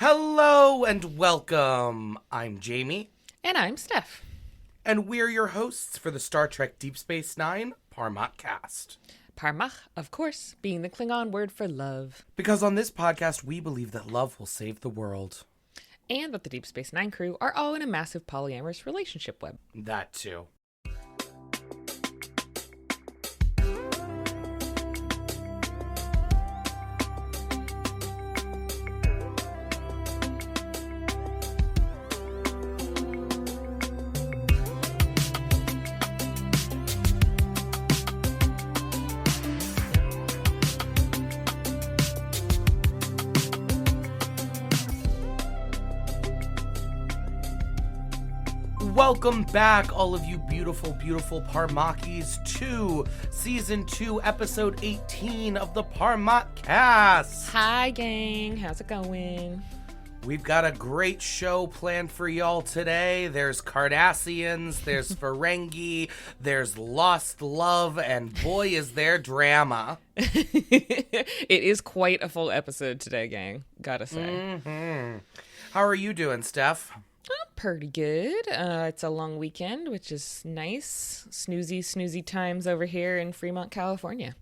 Hello and welcome. I'm Jamie. And I'm Steph. And we're your hosts for the Star Trek Deep Space Nine Parmach cast. Parmach, of course, being the Klingon word for love. Because on this podcast, we believe that love will save the world. And that the Deep Space Nine crew are all in a massive polyamorous relationship web. That too. Welcome back, all of you beautiful, beautiful Parmachis, to Season 2, Episode 18 of the Parmach cast. Hi, gang. How's it going? We've got a great show planned for y'all today. There's Cardassians, there's Ferengi, there's lost love, and boy, is there drama. It is quite a full episode today, gang. Gotta say. Mm-hmm. How are you doing, Steph? Pretty good. It's a long weekend, which is nice. Snoozy times over here in Fremont, California.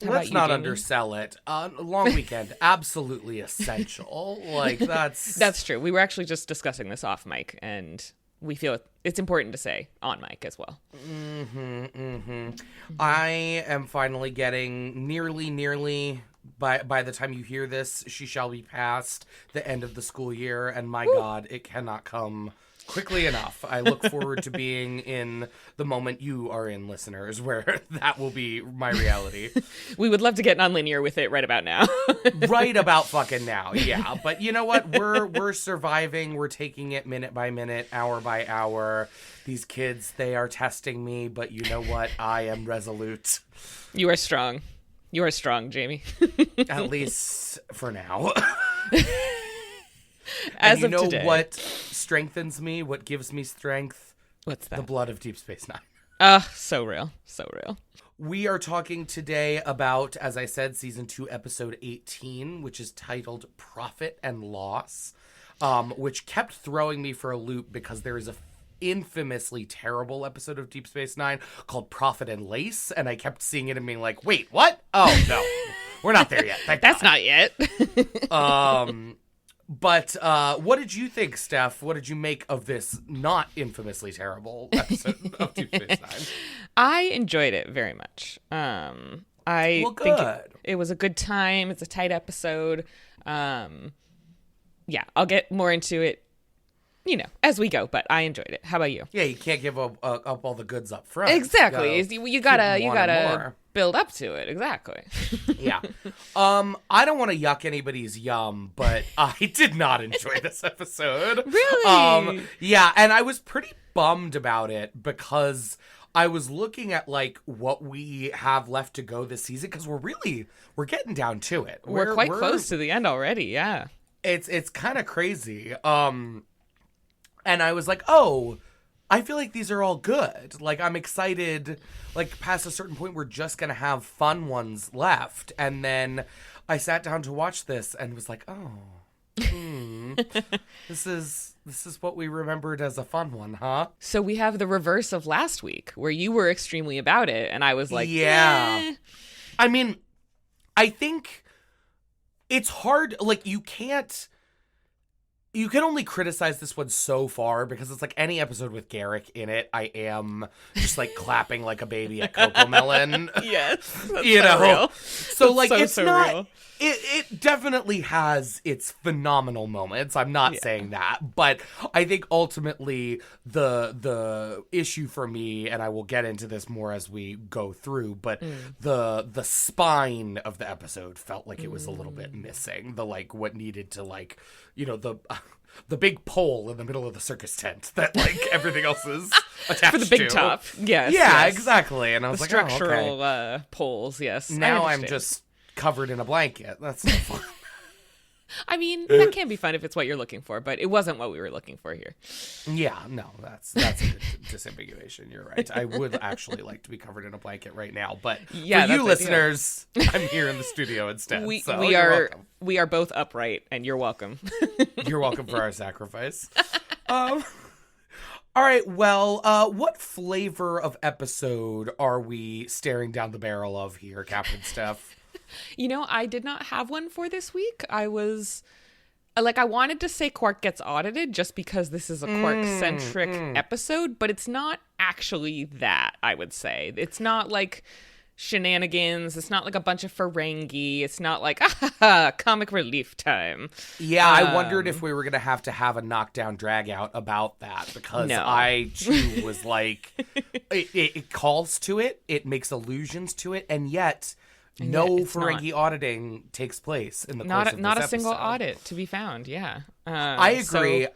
Let's not undersell it. Long weekend, absolutely essential. Like, That's true. We were actually just discussing this off mic, and we feel it's important to say on mic as well. I am finally getting nearly, by the time you hear this, she shall be past the end of the school year, and my God, it cannot come quickly enough. I look forward to being in the moment you are in, listeners, where that will be my reality. We would love to get nonlinear with it right about now. Right about fucking now, yeah. But you know what? We're surviving. We're taking it minute by minute, hour by hour. These kids, they are testing me, but you know what? I am resolute. You are strong. You are strong, Jamie. At least for now. As and you of know today. what strengthens me? What gives me strength? What's that? The blood of Deep Space Nine. So real. So real. We are talking today about, as I said, Season 2, Episode 18, which is titled Profit and Loss, which kept throwing me for a loop because there is a infamously terrible episode of Deep Space Nine called Profit and Lace, and I kept seeing it and being like, wait, what? Oh, no. We're not there yet. That's not yet. But what did you think, Steph? What did you make of this not infamously terrible episode of Deep Space Nine? I enjoyed it very much. I think it was a good time. It's a tight episode. Yeah, I'll get more into it, as we go, but I enjoyed it. How about you? Yeah, you can't give up all the goods up front. Exactly. You gotta build up to it. Exactly. Yeah. I don't want to yuck anybody's yum, but I did not enjoy this episode. Really? Yeah, and I was pretty bummed about it because I was looking at like what we have left to go this season because we're getting down to it. We're quite close to the end already. Yeah. It's kind of crazy. And I was like, oh, I feel like these are all good. Like, I'm excited. Like, past a certain point, we're just going to have fun ones left. And then I sat down to watch this and was like, oh, this is what we remembered as a fun one, huh? So we have the reverse of last week where you were extremely about it. And I was like, yeah. I mean, I think it's hard. Like, you can only criticize this one so far because it's like any episode with Garrick in it, I am just like clapping like a baby at Cocomelon. Yes. That's Real. So like so, it's so not real. It definitely has its phenomenal moments. I'm not saying that, but I think ultimately the issue for me, and I will get into this more as we go through, but the spine of the episode felt like it was a little bit missing. The like what needed to like, the big pole in the middle of the circus tent that like everything else is attached For the big to. top. Yes. Yeah, yes. exactly. And I was The like, structural oh, okay. poles, yes. Now I I'm just covered in a blanket. That's not fun. I mean, that can be fun if it's what you're looking for, but it wasn't what we were looking for here. Yeah, no, that's a good disambiguation. You're right. I would actually like to be covered in a blanket right now, but for you listeners, I'm here in the studio instead. We are both upright, and you're welcome. You're welcome for our sacrifice. All right, well, what flavor of episode are we staring down the barrel of here, Captain Steph? I did not have one for this week. I wanted to say Quark gets audited just because this is a Quark-centric episode, but it's not actually that, I would say. It's not like shenanigans. It's not like a bunch of Ferengi. It's not like, comic relief time. Yeah, I wondered if we were going to have a knockdown drag out about that, because I, too, was like, it calls to it, it makes allusions to it, and yet... No Ferengi auditing takes place in the course of this not a episode. single audit to be found. Yeah, I agree. So...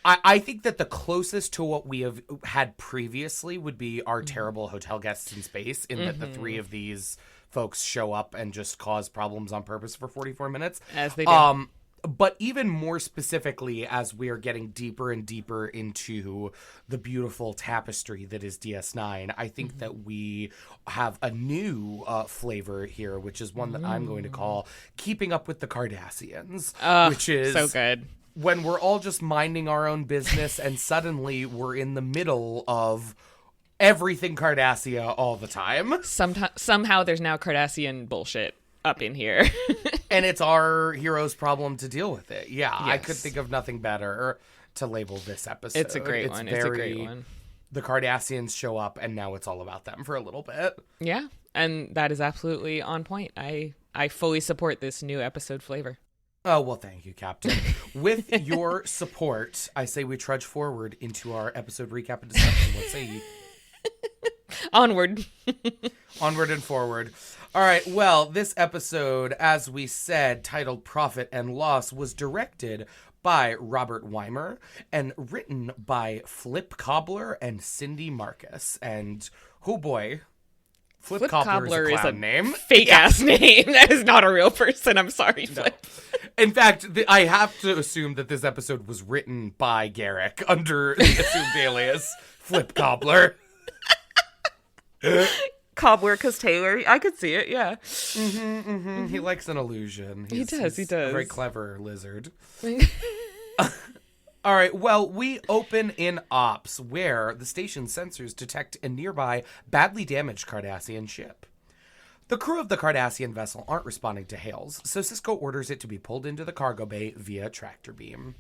I think that the closest to what we have had previously would be our terrible hotel guests in space, in that the three of these folks show up and just cause problems on purpose for 44 minutes, as they do. But even more specifically, as we are getting deeper and deeper into the beautiful tapestry that is DS9, I think that we have a new flavor here, which is one that I'm going to call Keeping Up with the Cardassians, which is so good. When we're all just minding our own business and suddenly we're in the middle of everything Cardassia all the time. Somehow there's now Cardassian bullshit up in here. And it's our hero's problem to deal with it. Yeah, yes. I could think of nothing better to label this episode. It's a great one. It's a great one. The Cardassians show up, and now it's all about them for a little bit. Yeah, and that is absolutely on point. I fully support this new episode flavor. Oh, well, thank you, Captain. With your support, I say we trudge forward into our episode recap and discussion. What say you? Onward. Onward and forward. All right, well, this episode, as we said, titled Profit and Loss, was directed by Robert Weimer and written by Flip Cobbler and Cindy Marcus. And, oh boy, Flip Cobbler is a clown name. Fake-ass name. That is not a real person. I'm sorry, Flip. No. In fact, I have to assume that this episode was written by Garrick under the assumed alias Flip Cobbler. Cobbler because Taylor. I could see it, yeah. He likes an illusion. He does. A very clever lizard. All right, well, we open in Ops, where the station's sensors detect a nearby, badly damaged Cardassian ship. The crew of the Cardassian vessel aren't responding to hails, so Cisco orders it to be pulled into the cargo bay via tractor beam.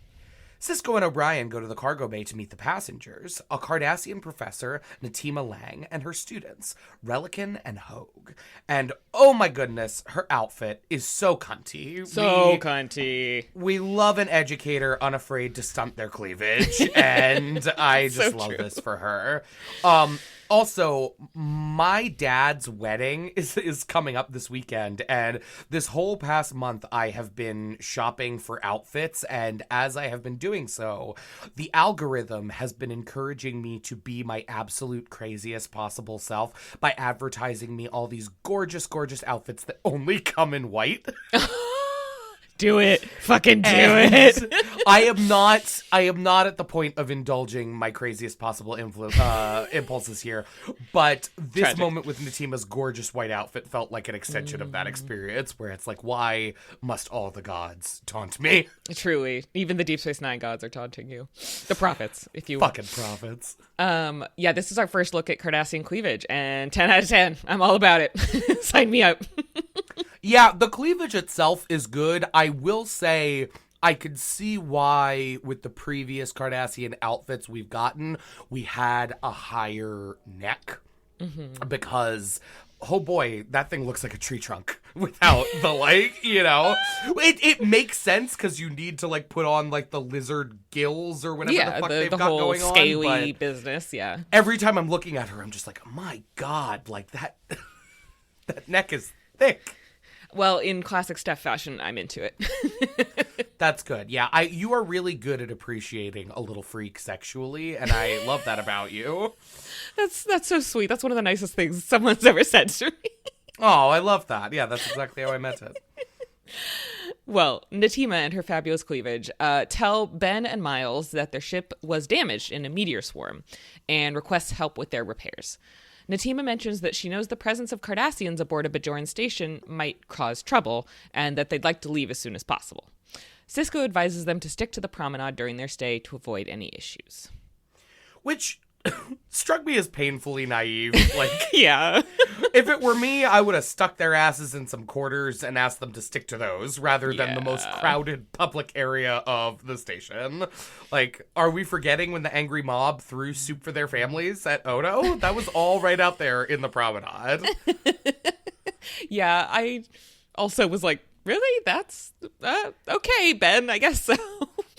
Cisco and O'Brien go to the cargo bay to meet the passengers, a Cardassian professor, Natima Lang, and her students, Relican and Hogue. And, oh my goodness, her outfit is so cunty. Cunty. We love an educator unafraid to stunt their cleavage, and I just love this for her. Also, my dad's wedding is coming up this weekend, and this whole past month I have been shopping for outfits, and as I have been doing so, the algorithm has been encouraging me to be my absolute craziest possible self by advertising me all these gorgeous, gorgeous outfits that only come in white. Do it. Fucking do it. I am not at the point of indulging my craziest possible impulses here, but this moment with Natima's gorgeous white outfit felt like an extension of that experience, where it's like, why must all the gods taunt me? Truly. Even the Deep Space Nine gods are taunting you. The prophets, if you will. Fucking prophets. Yeah, this is our first look at Cardassian cleavage, and 10 out of 10. I'm all about it. Sign me up. Yeah, the cleavage itself is good. I will say I could see why with the previous Cardassian outfits we've gotten, we had a higher neck. Because, oh boy, that thing looks like a tree trunk without the, like, you know. It makes sense because you need to, like, put on, like, the lizard gills or whatever the fuck they've got going on. Yeah, the whole scaly business, yeah. Every time I'm looking at her, I'm just like, oh my God, like, that neck is thick. Well, in classic Steph fashion, I'm into it. That's good. Yeah, you are really good at appreciating a little freak sexually, and I love that about you. That's so sweet. That's one of the nicest things someone's ever said to me. Oh, I love that. Yeah, that's exactly how I meant it. Well, Natima and her fabulous cleavage tell Ben and Miles that their ship was damaged in a meteor swarm and requests help with their repairs. Natima mentions that she knows the presence of Cardassians aboard a Bajoran station might cause trouble and that they'd like to leave as soon as possible. Sisko advises them to stick to the promenade during their stay to avoid any issues. Which struck me as painfully naive. Like, yeah. If it were me, I would have stuck their asses in some quarters and asked them to stick to those rather than the most crowded public area of the station. Like, are we forgetting when the angry mob threw soup for their families at Odo? That was all right out there in the promenade. Yeah, I also was like, really? That's okay, Ben, I guess so.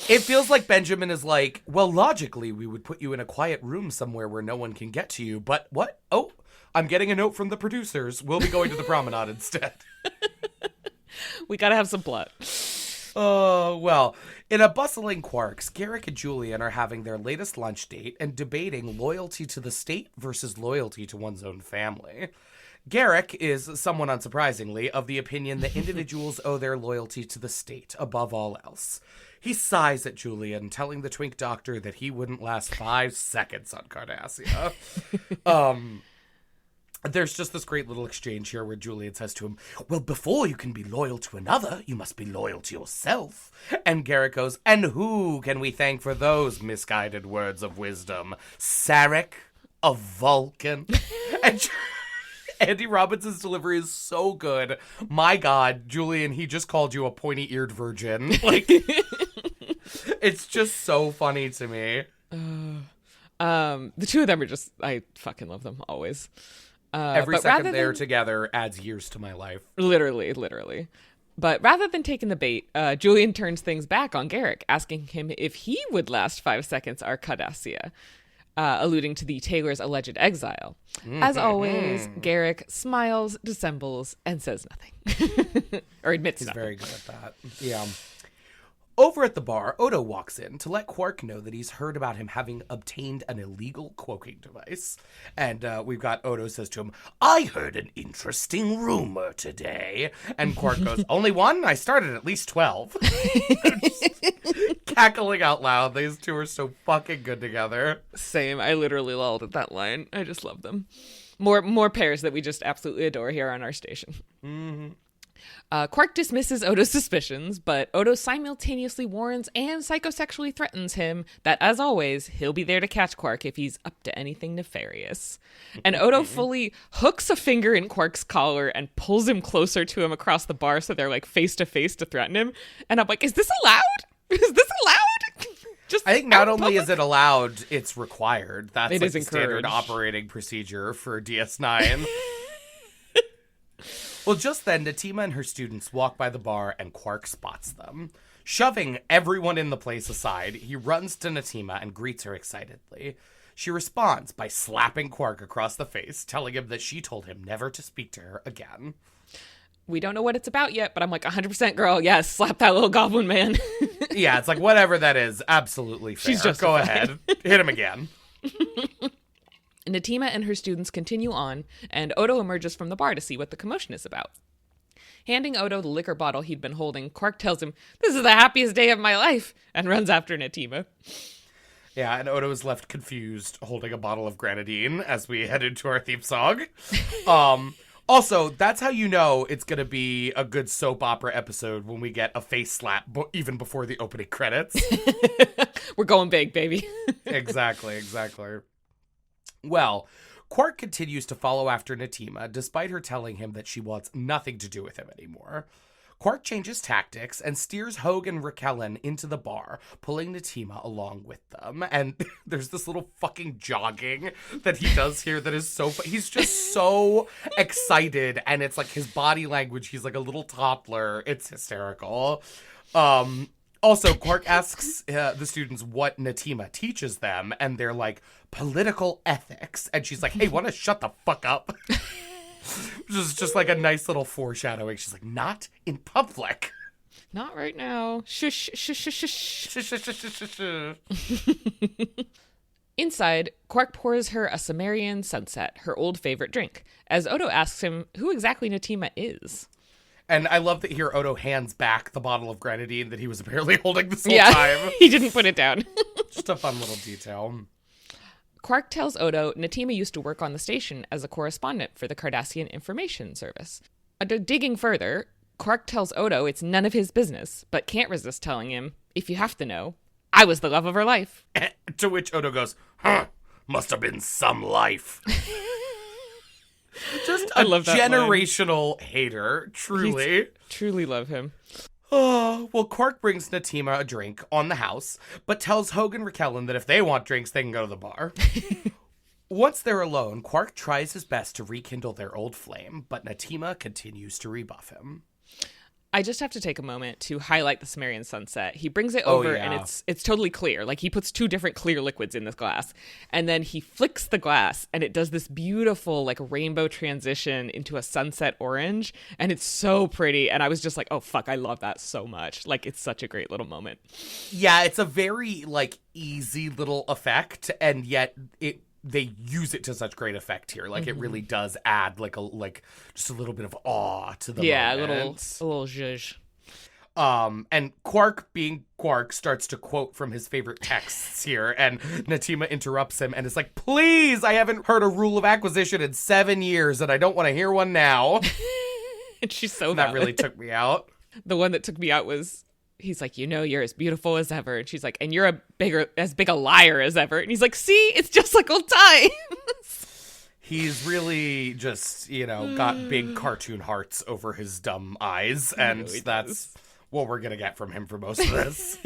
It feels like Benjamin is like, well, logically, we would put you in a quiet room somewhere where no one can get to you. But what? Oh, I'm getting a note from the producers. We'll be going to the promenade instead. We gotta have some plot. Oh, well, in a bustling Quarks, Garak and Julian are having their latest lunch date and debating loyalty to the state versus loyalty to one's own family. Garak is, somewhat unsurprisingly, of the opinion that individuals owe their loyalty to the state above all else. He sighs at Julian, telling the twink doctor that he wouldn't last 5 seconds on Cardassia. There's just this great little exchange here where Julian says to him, well, before you can be loyal to another, you must be loyal to yourself. And Garak goes, and who can we thank for those misguided words of wisdom? Sarek, a Vulcan. And Andy Robinson's delivery is so good. My God, Julian, he just called you a pointy-eared virgin. Like, it's just so funny to me. The two of them are just, I fucking love them always. Every second they're together adds years to my life. Literally. But rather than taking the bait, Julian turns things back on Garak, asking him if he would last 5 seconds on Cardassia. Alluding to the Taylor's alleged exile. As always, Garak smiles, dissembles, and says nothing. Or admits nothing. He's very good at that. Yeah. Over at the bar, Odo walks in to let Quark know that he's heard about him having obtained an illegal cloaking device. And we've got Odo says to him, I heard an interesting rumor today. And Quark goes, only one? I started at least 12. Cackling out loud. These two are so fucking good together. Same. I literally lulled at that line. I just love them. More pairs that we just absolutely adore here on our station. Mm-hmm. Quark dismisses Odo's suspicions, but Odo simultaneously warns and psychosexually threatens him that, as always, he'll be there to catch Quark if he's up to anything nefarious. And Odo fully hooks a finger in Quark's collar and pulls him closer to him across the bar so they're like face to face to threaten him. And I'm like, is this allowed? Is this allowed? I think not only is it allowed, it's required. That's it like is the standard operating procedure for DS9. Well, just then, Natima and her students walk by the bar and Quark spots them. Shoving everyone in the place aside, he runs to Natima and greets her excitedly. She responds by slapping Quark across the face, telling him that she told him never to speak to her again. We don't know what it's about yet, but I'm like 100% girl. Yes, slap that little goblin man. Yeah, it's like whatever that is, absolutely fair. She's just go ahead. Hit him again. Natima and her students continue on, and Odo emerges from the bar to see what the commotion is about. Handing Odo the liquor bottle he'd been holding, Quark tells him, "This is the happiest day of my life," and runs after Natima. Yeah, and Odo is left confused, holding a bottle of grenadine as we head into our theme song. Also, that's how you know it's going to be a good soap opera episode when we get a face slap even before the opening credits. We're going big, baby. Exactly. Well, Quark continues to follow after Natima, despite her telling him that she wants nothing to do with him anymore. Quark changes tactics and steers Hogue and Raquelin into the bar, pulling Natima along with them. And there's this little fucking jogging that he does here that is so he's just so excited, and it's like his body language, he's like a little toddler. It's hysterical. Also, Quark asks the students what Natima teaches them, and they're like, political ethics. And she's like, hey, want to shut the fuck up? Which is just like a nice little foreshadowing. She's like, not in public. Not right now. Shush, shush, shush, shush. Shush, shush, shush, shush, shush. Inside, Quark pours her a Sumerian sunset, her old favorite drink, as Odo asks him who exactly Natima is. And I love that here Odo hands back the bottle of grenadine that he was apparently holding this whole time. He didn't put it down. Just a fun little detail. Quark tells Odo Natima used to work on the station as a correspondent for the Cardassian Information Service. Digging further, Quark tells Odo it's none of his business, but can't resist telling him, if you have to know, I was the love of her life. To which Odo goes, must have been some life. Just a generational hater, truly. Truly love him. Oh, well, Quark brings Natima a drink on the house, but tells Hogue and Raquel that if they want drinks, they can go to the bar. Once they're alone, Quark tries his best to rekindle their old flame, but Natima continues to rebuff him. I just have to take a moment to highlight the Sumerian sunset. He brings it over and it's totally clear. Like, he puts 2 different clear liquids in this glass, and then he flicks the glass and it does this beautiful like rainbow transition into a sunset orange, and it's so pretty. And I was just like, oh fuck, I love that so much. Like, it's such a great little moment. Yeah, it's a very like easy little effect, and yet they use it to such great effect here. Like, it really does add like just a little bit of awe to the moment. a little zhuzh. And Quark, being Quark, starts to quote from his favorite texts here, and Natima interrupts him and is like, please, I haven't heard a rule of acquisition in 7 years, and I don't want to hear one now. And she's so that really took me out. The one that took me out was, he's like, you're as beautiful as ever. And she's like, and you're as big a liar as ever. And he's like, see, it's just like old times. He's really just, got big cartoon hearts over his dumb eyes. And that's what we're going to get from him for most of this.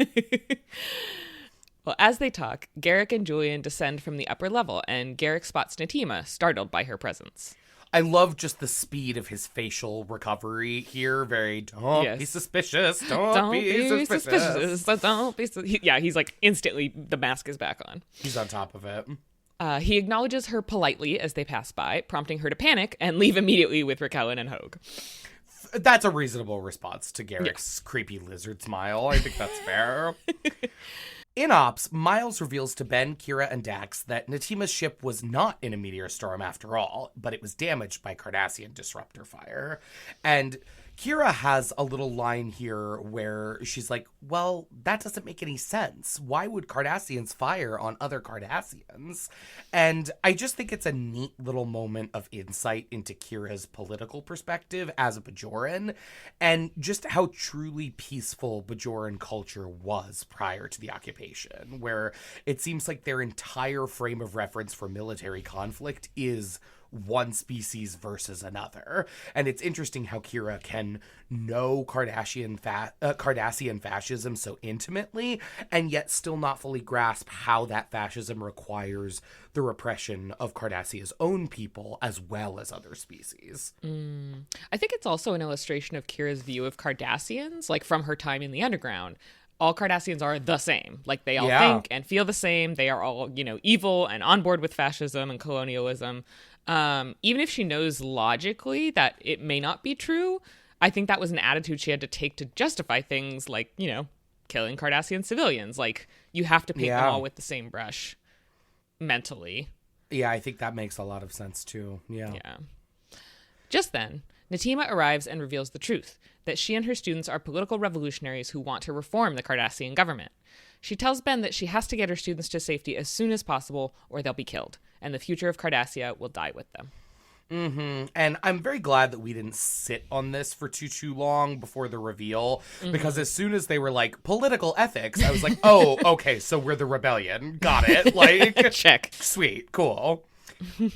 Well, as they talk, Garrick and Julian descend from the upper level, and Garrick spots Natima, startled by her presence. I love just the speed of his facial recovery here. Very, don't be suspicious. Don't be suspicious. Don't be he's like, instantly, the mask is back on. He's on top of it. He acknowledges her politely as they pass by, prompting her to panic and leave immediately with Raquel and Hogue. That's a reasonable response to Garrick's creepy lizard smile. I think that's fair. In Ops, Miles reveals to Ben, Kira, and Dax that Natima's ship was not in a meteor storm after all, but it was damaged by Cardassian disruptor fire. And Kira has a little line here where she's like, well, that doesn't make any sense. Why would Cardassians fire on other Cardassians? And I just think it's a neat little moment of insight into Kira's political perspective as a Bajoran, and just how truly peaceful Bajoran culture was prior to the occupation, where it seems like their entire frame of reference for military conflict is one species versus another. And it's interesting how Kira can know Cardassian fascism so intimately, and yet still not fully grasp how that fascism requires the repression of Cardassia's own people as well as other species. I think it's also an illustration of Kira's view of Cardassians, like from her time in the underground. All Cardassians are the same. Like, they all think and feel the same. They are all, evil and on board with fascism and colonialism. Even if she knows logically that it may not be true, I think that was an attitude she had to take to justify things like, killing Cardassian civilians. Like, you have to paint them all with the same brush mentally. Yeah, I think that makes a lot of sense too. Yeah. Just then, Natima arrives and reveals the truth, that she and her students are political revolutionaries who want to reform the Cardassian government. She tells Ben that she has to get her students to safety as soon as possible or they'll be killed, and the future of Cardassia will die with them. And I'm very glad that we didn't sit on this for too long before the reveal, because as soon as they were like, political ethics, I was like, oh, okay, so we're the rebellion. Got it. Like, check. Sweet. Cool.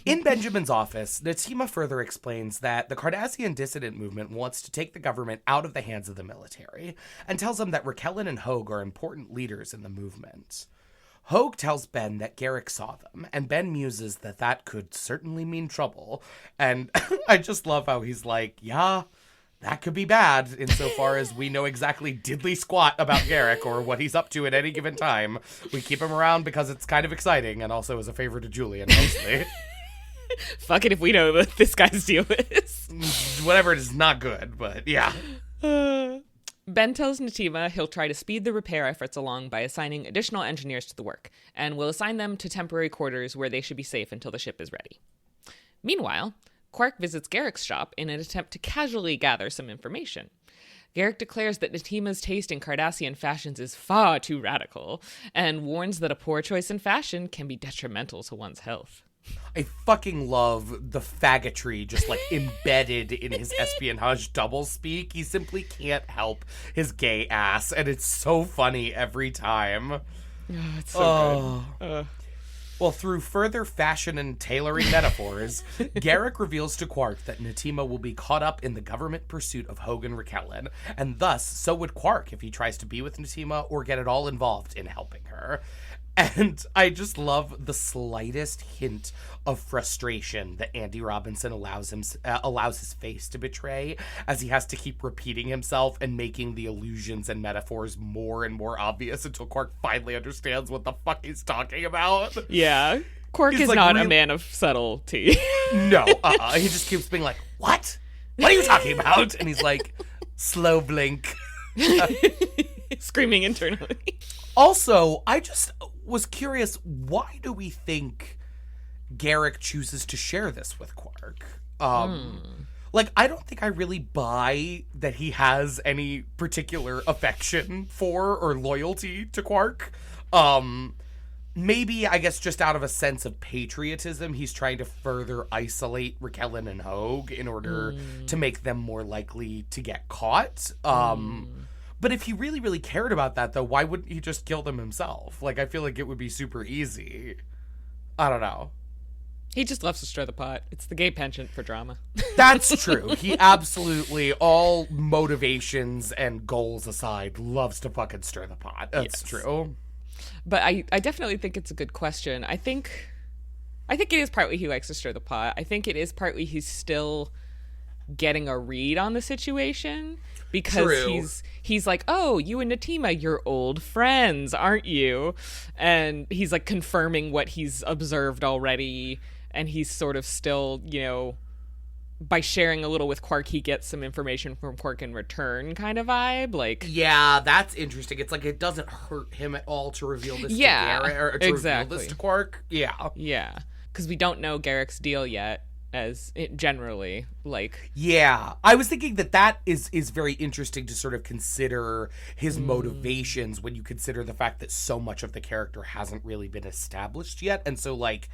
In Benjamin's office, Natima further explains that the Cardassian dissident movement wants to take the government out of the hands of the military, and tells him that Raquel and Hogue are important leaders in the movement. Hogue tells Ben that Garrick saw them, and Ben muses that that could certainly mean trouble. And I just love how he's like, yeah, that could be bad, insofar as we know exactly diddly squat about Garrick or what he's up to at any given time. We keep him around because it's kind of exciting, and also as a favor to Julian, mostly. Fuck it if we know what this guy's deal is. Whatever, it is not good, but yeah. Ben tells Natima he'll try to speed the repair efforts along by assigning additional engineers to the work, and will assign them to temporary quarters where they should be safe until the ship is ready. Meanwhile, Quark visits Garrick's shop in an attempt to casually gather some information. Garrick declares that Natima's taste in Cardassian fashions is far too radical, and warns that a poor choice in fashion can be detrimental to one's health. I fucking love the faggotry just, like, embedded in his espionage doublespeak. He simply can't help his gay ass, and it's so funny every time. Oh, it's so good. Well, through further fashion and tailoring metaphors, Garrick reveals to Quark that Natima will be caught up in the government pursuit of Hogan Raquelin, and thus, so would Quark if he tries to be with Natima or get at all involved in helping her. And I just love the slightest hint of frustration that Andy Robinson allows his face to betray, as he has to keep repeating himself and making the allusions and metaphors more and more obvious until Quark finally understands what the fuck he's talking about. Yeah. Quark is like, not a man of subtlety. No. He just keeps being like, what? What are you talking about? And he's like, slow blink. Screaming internally. Also, I just was curious, why do we think Garrick chooses to share this with Quark? Like, I don't think I really buy that he has any particular affection for or loyalty to Quark. Maybe, I guess, just out of a sense of patriotism, he's trying to further isolate Raquelin and Hogue in order to make them more likely to get caught. But if he really, really cared about that, though, why wouldn't he just kill them himself? Like, I feel like it would be super easy. I don't know. He just loves to stir the pot. It's the gay penchant for drama. That's true. He absolutely, all motivations and goals aside, loves to fucking stir the pot. That's true. But I definitely think it's a good question. I think it is partly he likes to stir the pot. I think it is partly he's still getting a read on the situation. Because he's like, oh, you and Natima, you're old friends, aren't you? And he's like confirming what he's observed already. And he's sort of still, you know, by sharing a little with Quark, he gets some information from Quark in return kind of vibe. Like, yeah, that's interesting. It's like it doesn't hurt him at all to reveal this to Garrick, or to reveal this to Quark. Yeah. Yeah. Because we don't know Garrick's deal yet. As it generally, like, yeah, I was thinking that is very interesting to sort of consider his motivations when you consider the fact that so much of the character hasn't really been established yet. And so, like,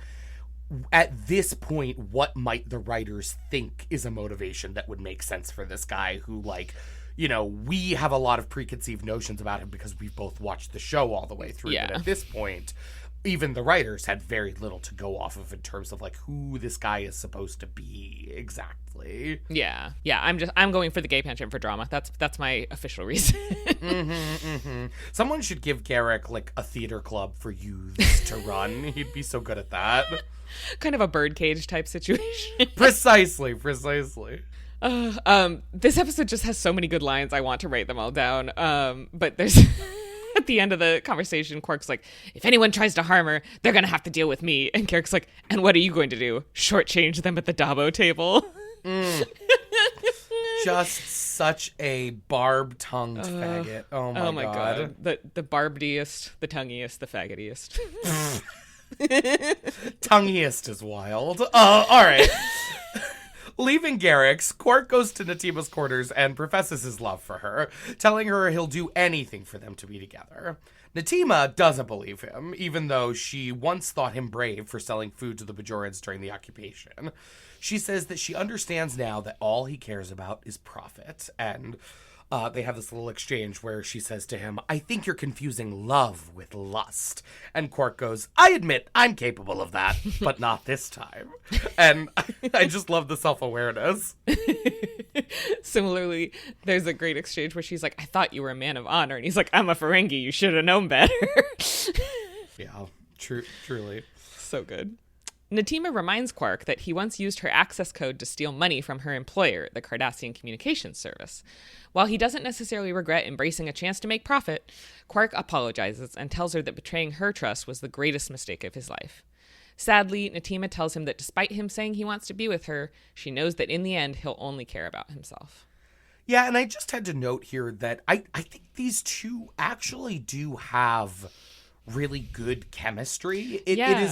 at this point, what might the writers think is a motivation that would make sense for this guy who, like, you know, we have a lot of preconceived notions about him because we've both watched the show all the way through. Yeah. But at this point, even the writers had very little to go off of in terms of, like, who this guy is supposed to be exactly. Yeah. I'm going for the gay penchant for drama. That's my official reason. Someone should give Garrick, like, a theater club for youths to run. He'd be so good at that. Kind of a birdcage type situation. Precisely. This episode just has so many good lines. I want to write them all down. But there's at the end of the conversation, Quark's like, if anyone tries to harm her, they're going to have to deal with me. And Garrick's like, and what are you going to do? Shortchange them at the Dabo table? Just such a barb-tongued faggot. Oh my god. The barbediest, the tonguiest, the faggotiest. Tonguiest is wild. All right. Leaving Garrick's, Quark goes to Natima's quarters and professes his love for her, telling her he'll do anything for them to be together. Natima doesn't believe him, even though she once thought him brave for selling food to the Bajorans during the occupation. She says that she understands now that all he cares about is profit, and they have this little exchange where she says to him, I think you're confusing love with lust. And Quark goes, I admit I'm capable of that, but not this time. And I just love the self-awareness. Similarly, there's a great exchange where she's like, I thought you were a man of honor. And he's like, I'm a Ferengi. You should have known better. Yeah, truly. So good. Natima reminds Quark that he once used her access code to steal money from her employer, the Cardassian Communications Service. While he doesn't necessarily regret embracing a chance to make profit, Quark apologizes and tells her that betraying her trust was the greatest mistake of his life. Sadly, Natima tells him that despite him saying he wants to be with her, she knows that in the end, he'll only care about himself. Yeah, and I just had to note here that I think these two actually do have really good chemistry. It is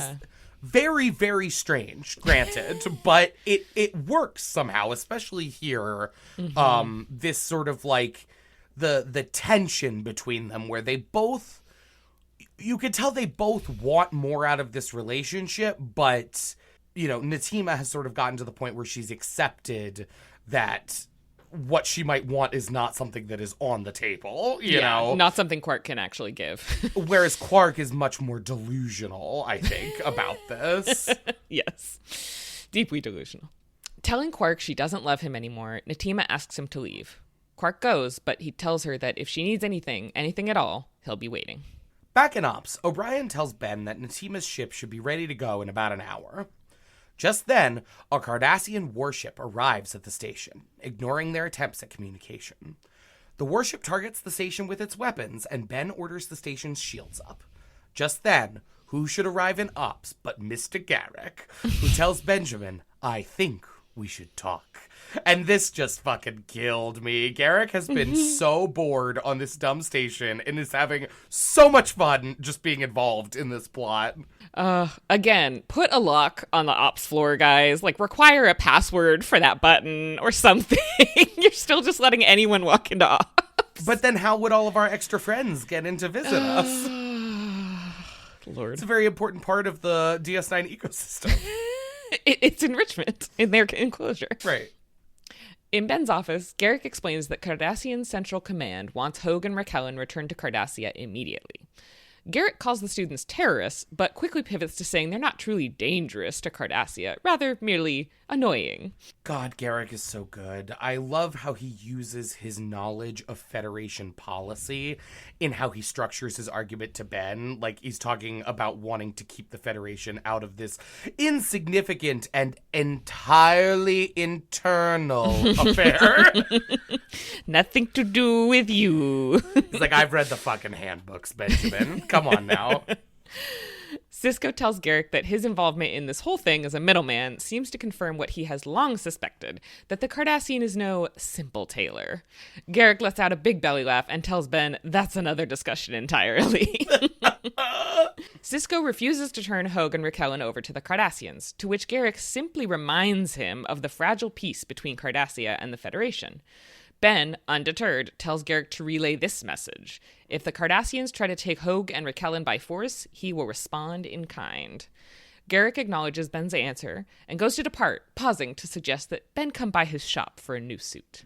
Very, very strange, granted, but it works somehow, especially here. This sort of like the tension between them where they both, you could tell they both want more out of this relationship, but, you know, Natima has sort of gotten to the point where she's accepted that what she might want is not something that is on the table, you know? Not something Quark can actually give. Whereas Quark is much more delusional, I think, about this. Yes. Deeply delusional. Telling Quark she doesn't love him anymore, Natima asks him to leave. Quark goes, but he tells her that if she needs anything at all, he'll be waiting. Back in Ops, O'Brien tells Ben that Natima's ship should be ready to go in about an hour. Just then, a Cardassian warship arrives at the station, ignoring their attempts at communication. The warship targets the station with its weapons, and Ben orders the station's shields up. Just then, who should arrive in Ops but Mr. Garrick, who tells Benjamin, "I think we should talk." And this just fucking killed me. Garrick has been so bored on this dumb station and is having so much fun just being involved in this plot. Again, put a lock on the ops floor, guys. Like, require a password for that button or something. You're still just letting anyone walk into ops. But then how would all of our extra friends get in to visit us? Lord. It's a very important part of the DS9 ecosystem. It's enrichment in their enclosure. Right. In Ben's office, Garrick explains that Cardassian Central Command wants Hogue and Raquelin returned to Cardassia immediately. Garrick calls the students terrorists, but quickly pivots to saying they're not truly dangerous to Cardassia, rather merely annoying. God, Garrick is so good. I love how he uses his knowledge of Federation policy in how he structures his argument to Ben. Like, he's talking about wanting to keep the Federation out of this insignificant and entirely internal affair. Nothing to do with you. He's like, I've read the fucking handbooks, Benjamin. Come on now. Sisko tells Garrick that his involvement in this whole thing as a middleman seems to confirm what he has long suspected, that the Cardassian is no simple tailor. Garrick lets out a big belly laugh and tells Ben that's another discussion entirely. Sisko refuses to turn Hogue and Raquelin over to the Cardassians, to which Garrick simply reminds him of the fragile peace between Cardassia and the Federation. Ben, undeterred, tells Garrick to relay this message. If the Cardassians try to take Hogue and Raquelin by force, he will respond in kind. Garrick acknowledges Ben's answer and goes to depart, pausing to suggest that Ben come by his shop for a new suit.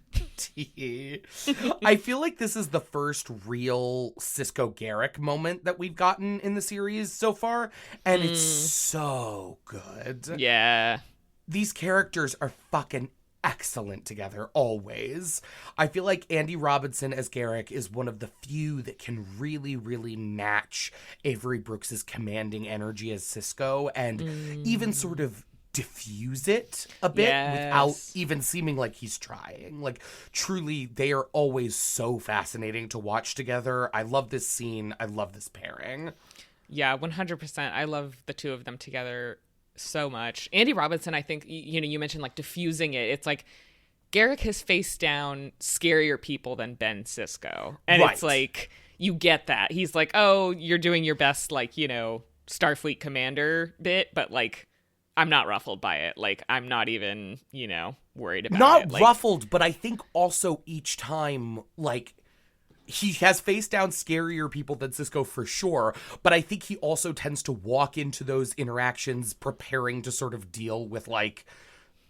I feel like this is the first real Sisko Garrick moment that we've gotten in the series so far, and it's so good. Yeah. These characters are fucking excellent together, always. I feel like Andy Robinson as Garrick is one of the few that can really, really match Avery Brooks's commanding energy as Sisko and even sort of diffuse it a bit without even seeming like he's trying. Like, truly, they are always so fascinating to watch together. I love this scene. I love this pairing. Yeah, 100%. I love the two of them together so much. Andy Robinson, I think, you mentioned like diffusing it. It's like Garrick has faced down scarier people than Ben Sisko. And It's like, you get that. He's like, oh, you're doing your best, like, Starfleet commander bit, but like, I'm not ruffled by it. Like, I'm not even, worried about it. Not ruffled, but I think also each time, like, he has faced down scarier people than Sisko for sure, but I think he also tends to walk into those interactions preparing to sort of deal with, like,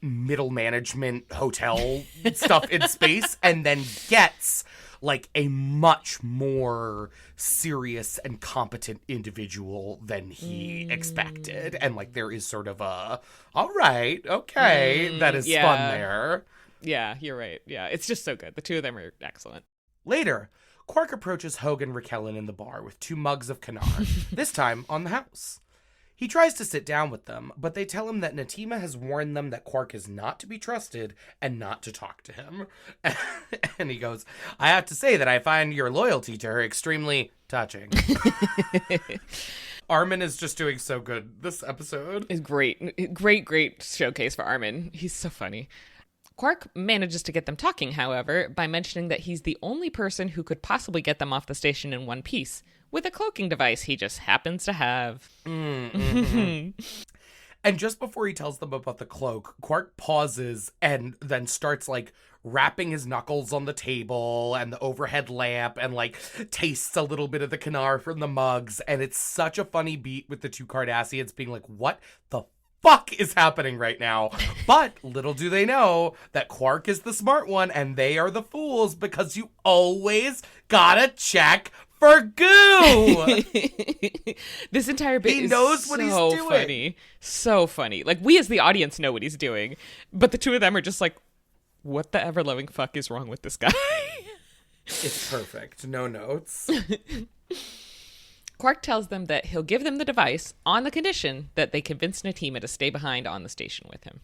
middle management hotel stuff in space, and then gets, like, a much more serious and competent individual than he expected. And, like, there is sort of a, all right, okay, that is fun there. Yeah, you're right. Yeah, it's just so good. The two of them are excellent. Later, Quark approaches Hogue and Raquelin in the bar with 2 mugs of Kanar, this time on the house. He tries to sit down with them, but they tell him that Natima has warned them that Quark is not to be trusted and not to talk to him. And he goes, I have to say that I find your loyalty to her extremely touching. Armin is just doing so good this episode. It's great. Great showcase for Armin. He's so funny. Quark manages to get them talking, however, by mentioning that he's the only person who could possibly get them off the station in one piece, with a cloaking device he just happens to have. And just before he tells them about the cloak, Quark pauses and then starts, like, rapping his knuckles on the table and the overhead lamp and, like, tastes a little bit of the Kanar from the mugs. And it's such a funny beat with the two Cardassians being like, what the fuck is happening right now? But little do they know that Quark is the smart one and they are the fools, because you always gotta check for goo. This entire bit he knows what he's doing. Funny. So funny. Like, we as the audience know what he's doing, but the two of them are just like, what the ever-loving fuck is wrong with this guy? It's perfect. No notes. Quark tells them that he'll give them the device on the condition that they convince Natima to stay behind on the station with him.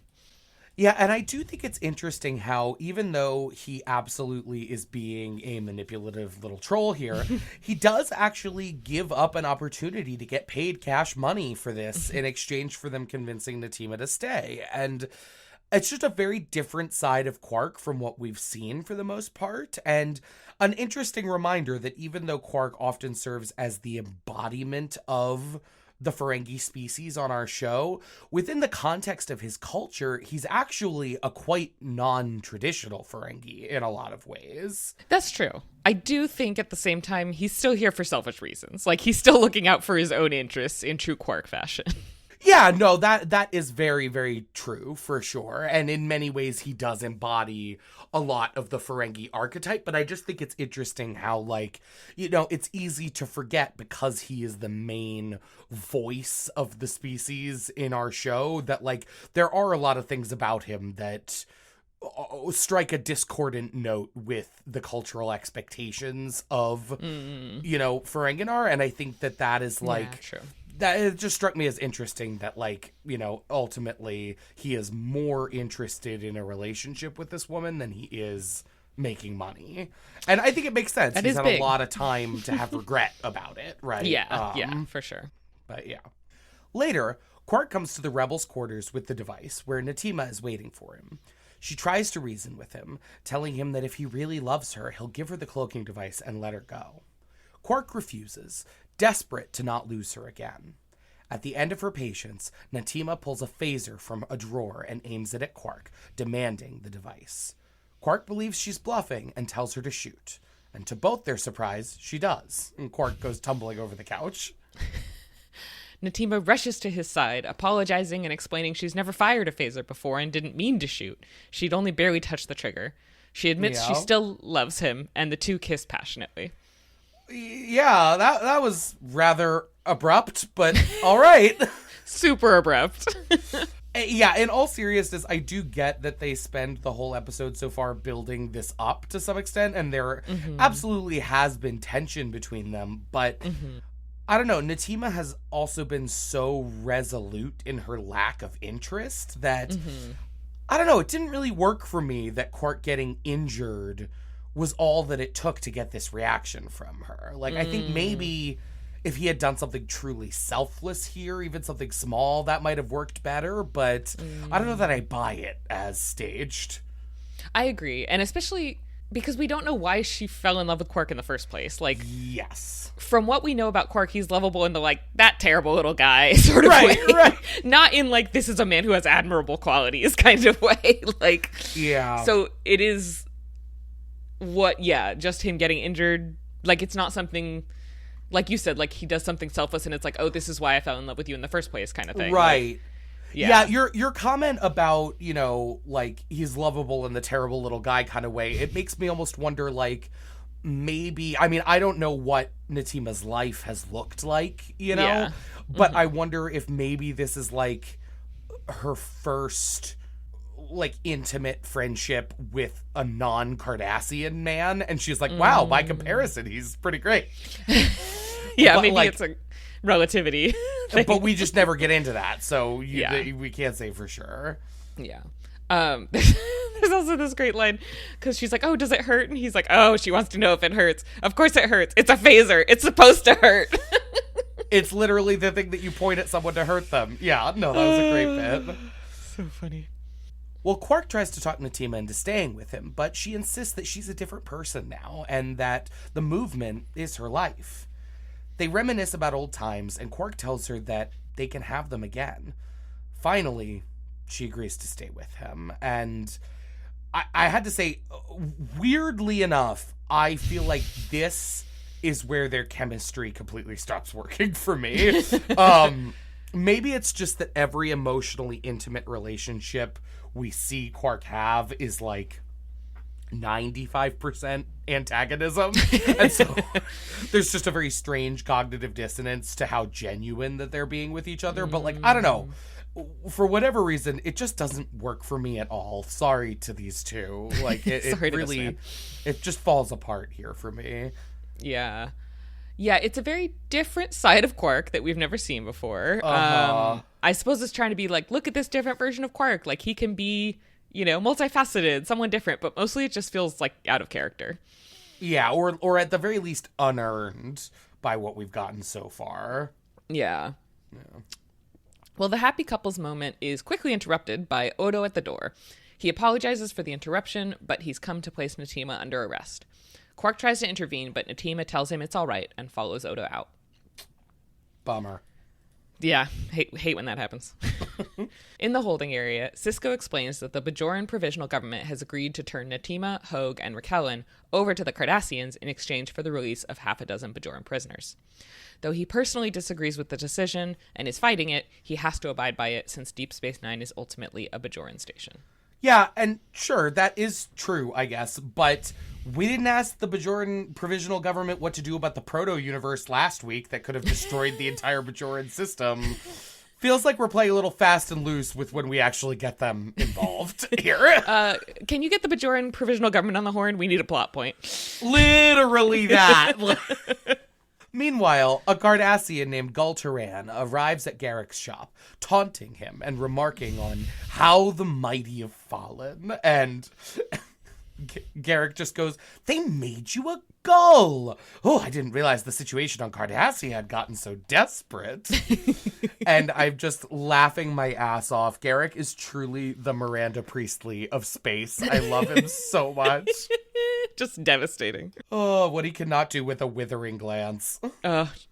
Yeah, and I do think it's interesting how, even though he absolutely is being a manipulative little troll here, he does actually give up an opportunity to get paid cash money for this in exchange for them convincing Natima to stay. And it's just a very different side of Quark from what we've seen for the most part. And an interesting reminder that even though Quark often serves as the embodiment of the Ferengi species on our show, within the context of his culture, he's actually a quite non-traditional Ferengi in a lot of ways. That's true. I do think at the same time, he's still here for selfish reasons. Like, he's still looking out for his own interests in true Quark fashion. Yeah, no, that is very, very true, for sure. And in many ways, he does embody a lot of the Ferengi archetype. But I just think it's interesting how, like, you know, it's easy to forget because he is the main voice of the species in our show that, like, there are a lot of things about him that strike a discordant note with the cultural expectations of, you know, Ferenginar. And I think that is, like... Yeah, true. That it just struck me as interesting that, like, you know, ultimately he is more interested in a relationship with this woman than he is making money. And I think it makes sense. He's had a lot of time to have regret about it, right? Yeah, for sure. But yeah. Later, Quark comes to the rebels' quarters with the device, where Natima is waiting for him. She tries to reason with him, telling him that if he really loves her, he'll give her the cloaking device and let her go. Quark refuses, desperate to not lose her again. At the end of her patience, Natima pulls a phaser from a drawer and aims it at Quark, demanding the device. Quark believes she's bluffing and tells her to shoot. And to both their surprise, she does. And Quark goes tumbling over the couch. Natima rushes to his side, apologizing and explaining she's never fired a phaser before and didn't mean to shoot. She'd only barely touched the trigger. She admits she still loves him, and the two kiss passionately. Yeah, that was rather abrupt, but all right. Super abrupt. Yeah, in all seriousness, I do get that they spend the whole episode so far building this up to some extent, and there absolutely has been tension between them, but I don't know, Natima has also been so resolute in her lack of interest that, I don't know, it didn't really work for me that Quark getting injured was all that it took to get this reaction from her. Like, I think maybe if he had done something truly selfless here, even something small, that might have worked better, but I don't know that I buy it as staged. I agree, and especially because we don't know why she fell in love with Quark in the first place. Like, yes. From what we know about Quark, he's lovable in the, like, that terrible little guy sort of way. Right. Not in, like, this is a man who has admirable qualities kind of way. Like, yeah. So it is... just him getting injured, like, it's not something, like you said, like, he does something selfless and it's like, oh, this is why I fell in love with you in the first place kind of thing. Right. Like, yeah, your comment about, you know, like, he's lovable in the terrible little guy kind of way, it makes me almost wonder, like, maybe, I mean, I don't know what Natima's life has looked like, you know, but I wonder if maybe this is, like, her first... like intimate friendship with a non-Cardassian man, and she's like, wow, by comparison he's pretty great. Yeah, but maybe like, it's a relativity thing. But we just never get into that, so we can't say for sure. There's also this great line because she's like, oh, does it hurt? And he's like, oh, she wants to know if it hurts. Of course it hurts, it's a phaser, it's supposed to hurt. It's literally the thing that you point at someone to hurt them. Yeah, no, that was a great bit. So funny. Well, Quark tries to talk Natima into staying with him, but she insists that she's a different person now, and that the movement is her life. They reminisce about old times, and Quark tells her that they can have them again. finally, she agrees to stay with him. And I had to say, weirdly enough, I feel like this is where their chemistry completely stops working for me. Maybe it's just that every emotionally intimate relationship we see Quark have is like 95% antagonism. And so there's just a very strange cognitive dissonance to how genuine that they're being with each other. But like, I don't know. For whatever reason, it just doesn't work for me at all. Sorry to these two. Like, it really, it just falls apart here for me. Yeah. Yeah, it's a very different side of Quark that we've never seen before. I suppose it's trying to be like, look at this different version of Quark. Like, he can be, you know, multifaceted, someone different, but mostly it just feels like out of character. Yeah, or at the very least unearned by what we've gotten so far. Yeah. Well, the happy couples moment is quickly interrupted by Odo at the door. He apologizes for the interruption, but he's come to place Natima under arrest. Quark tries to intervene, but Natima tells him it's all right and follows Odo out. Bummer. Yeah, hate when that happens. In the holding area, Sisko explains that the Bajoran Provisional Government has agreed to turn Natima, Hogue, and Raquelin over to the Cardassians in exchange for the release of half a dozen Bajoran prisoners. Though he personally disagrees with the decision and is fighting it, he has to abide by it since Deep Space Nine is ultimately a Bajoran station. Yeah, and sure, that is true, I guess, but we didn't ask the Bajoran Provisional Government what to do about the proto-universe last week that could have destroyed the entire Bajoran system. Feels like we're playing a little fast and loose with when we actually get them involved here. Can you get the Bajoran Provisional Government on the horn? We need a plot point. Literally that. Meanwhile, a Cardassian named Gul'Tiran arrives at Garrick's shop, taunting him and remarking on how the mighty have fallen. And Garrick just goes, "They made you a gull! Oh, I didn't realize the situation on Cardassia had gotten so desperate." And I'm just laughing my ass off. Garrick is truly the Miranda Priestley of space. I love him so much. Just devastating. Oh, what he cannot do with a withering glance.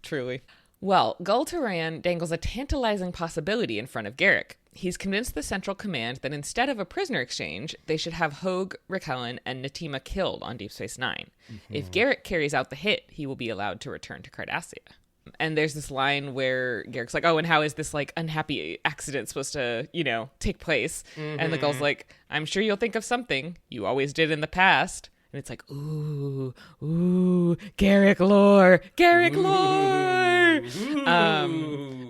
Truly. Well, Gul'Tiran dangles a tantalizing possibility in front of Garrick. He's convinced the Central Command that instead of a prisoner exchange, they should have Hogue, Raquelin, and Natima killed on Deep Space Nine. Mm-hmm. If Garrick carries out the hit, he will be allowed to return to Cardassia. And there's this line where Garrick's like, oh, and how is this, like, unhappy accident supposed to, you know, take place? Mm-hmm. And the Gull's like, I'm sure you'll think of something. You always did in the past. And it's like, ooh, Garrick lore.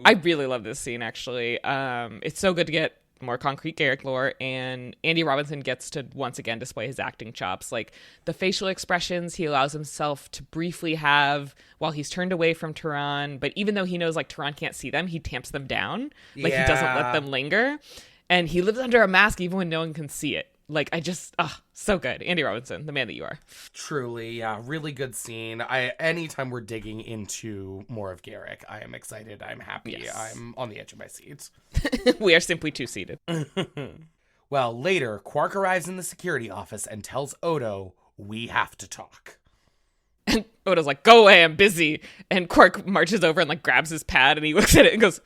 I really love this scene, actually. It's so good to get more concrete Garrick lore, and Andy Robinson gets to once again display his acting chops. Like, the facial expressions he allows himself to briefly have while he's turned away from Turan, but even though he knows, like, Turan can't see them, he tamps them down. Like, he doesn't let them linger. And he lives under a mask even when no one can see it. Like, I just, so good. Andy Robinson, the man that you are. Truly, yeah, really good scene. Anytime we're digging into more of Garrick, I am excited. I'm happy. Yes. I'm on the edge of my seat. We are simply two-seated. Well, later, Quark arrives in the security office and tells Odo, we have to talk. And Odo's like, go away, I'm busy. And Quark marches over and, like, grabs his pad, and he looks at it and goes,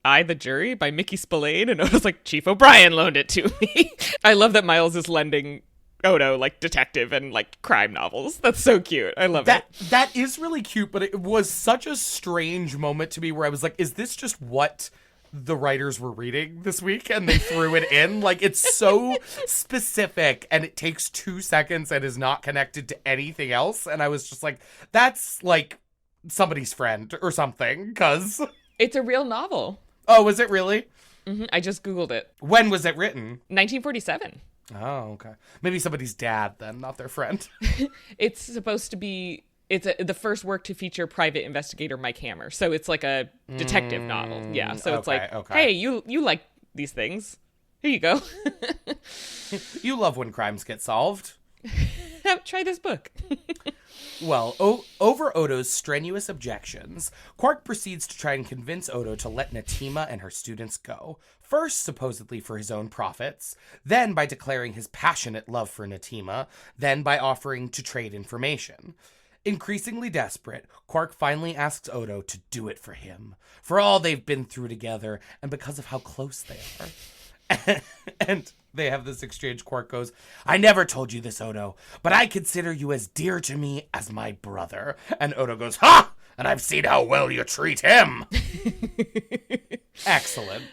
I, the Jury by Mickey Spillane. And Odo's like, Chief O'Brien loaned it to me. I love that Miles is lending Odo, like, detective and, like, crime novels. That's so cute. I love it. That is really cute, but it was such a strange moment to me where I was like, is this just what the writers were reading this week and they threw it in? Like, it's so specific and it takes 2 seconds and is not connected to anything else. And I was just like, that's, like, somebody's friend or something, because it's a real novel. Oh, was it really? Mm-hmm. I just Googled it. When was it written? 1947. Oh, okay. Maybe somebody's dad then, not their friend. It's supposed to be, the first work to feature private investigator Mike Hammer. So it's like a detective novel. Yeah. So it's like, hey, you like these things. Here you go. You love when crimes get solved. Try this book. Well, over Odo's strenuous objections, Quark proceeds to try and convince Odo to let Natima and her students go. First, supposedly for his own profits, then by declaring his passionate love for Natima, then by offering to trade information. Increasingly desperate, Quark finally asks Odo to do it for him, for all they've been through together, and because of how close they are. And they have this exchange. Quark goes, I never told you this, Odo, but I consider you as dear to me as my brother. And Odo goes, ha! And I've seen how well you treat him. Excellent.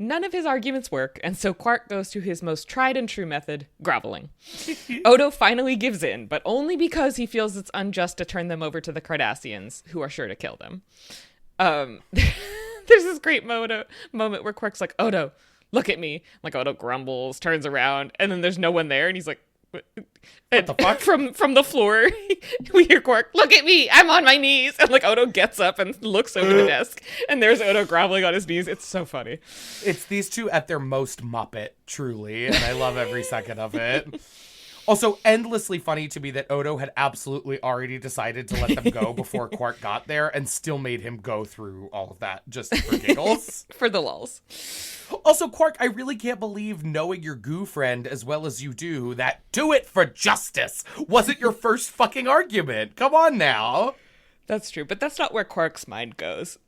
None of his arguments work, and so Quark goes to his most tried and true method, groveling. Odo finally gives in, but only because he feels it's unjust to turn them over to the Cardassians, who are sure to kill them. There's this great moment where Quark's like, Odo, look at me. Like, Odo grumbles, turns around, and then there's no one there, and he's like, what the fuck? From the floor, we hear Quark, look at me, I'm on my knees. And like Odo gets up and looks over the desk, and there's Odo groveling on his knees. It's so funny. It's these two at their most Muppet, truly, and I love every second of it. Also, endlessly funny to me that Odo had absolutely already decided to let them go before Quark got there and still made him go through all of that just for giggles. For the lulz. Also, Quark, I really can't believe, knowing your goo friend as well as you do, that do it for justice wasn't your first fucking argument. Come on now. That's true, but that's not where Quark's mind goes.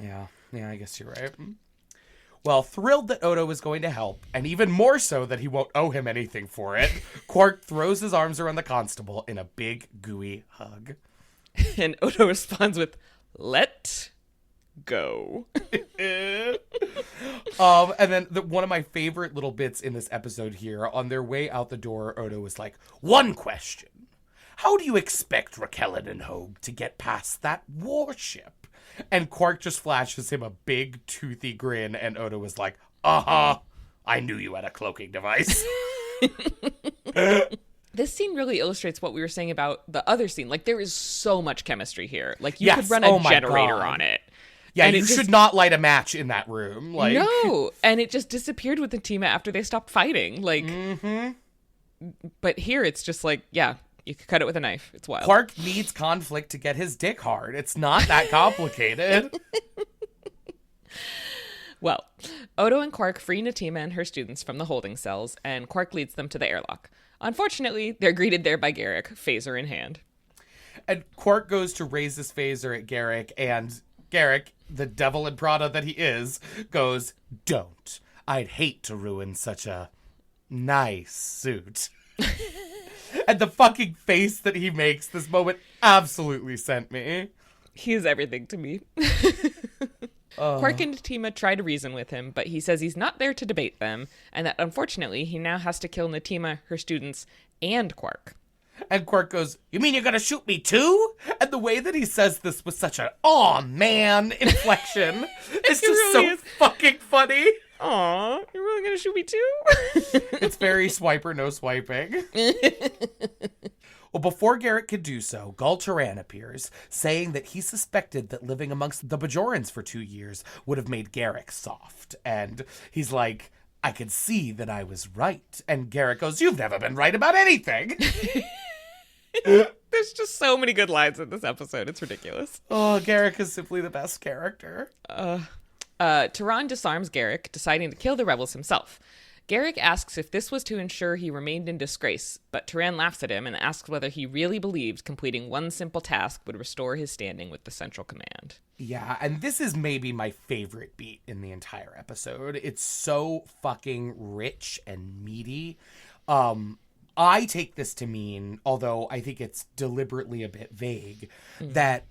Yeah, I guess you're right. Well, thrilled that Odo is going to help, and even more so that he won't owe him anything for it, Quark throws his arms around the constable in a big, gooey hug. And Odo responds with, let go. And then one of my favorite little bits in this episode here, on their way out the door, Odo was like, one question. How do you expect Raquelin and Hogue to get past that warship? And Quark just flashes him a big, toothy grin, and Odo was like, uh-huh, I knew you had a cloaking device. This scene really illustrates what we were saying about the other scene. Like, there is so much chemistry here. Like, you could run a generator on it. Yeah, and you should not light a match in that room. Like, no, and it just disappeared with Natima after they stopped fighting. Like, But here it's just like, yeah, you could cut it with a knife. It's wild. Quark needs conflict to get his dick hard. It's not that complicated. Well, Odo and Quark free Natima and her students from the holding cells, and Quark leads them to the airlock. Unfortunately, they're greeted there by Garrick, phaser in hand. And Quark goes to raise his phaser at Garrick, and Garrick, the devil in Prada that he is, goes, don't. I'd hate to ruin such a nice suit. And the fucking face that he makes this moment absolutely sent me. He is everything to me. Quark and Natima try to reason with him, but he says he's not there to debate them, and that unfortunately he now has to kill Natima, her students, and Quark. And Quark goes, you mean you're gonna shoot me too? And the way that he says this with such an aw man inflection is just really so fucking funny. Aw, you're really gonna shoot me too? It's very swiper, no swiping. Well, before Garrick could do so, Gul Turan appears, saying that he suspected that living amongst the Bajorans for 2 years would have made Garrick soft. And he's like, I could see that I was right. And Garrick goes, you've never been right about anything. There's just so many good lines in this episode. It's ridiculous. Oh, Garrick is simply the best character. Turan disarms Garrick, deciding to kill the rebels himself. Garrick asks if this was to ensure he remained in disgrace, but Turan laughs at him and asks whether he really believed completing one simple task would restore his standing with the Central Command. Yeah, and this is maybe my favorite beat in the entire episode. It's so fucking rich and meaty. I take this to mean, although I think it's deliberately a bit vague, that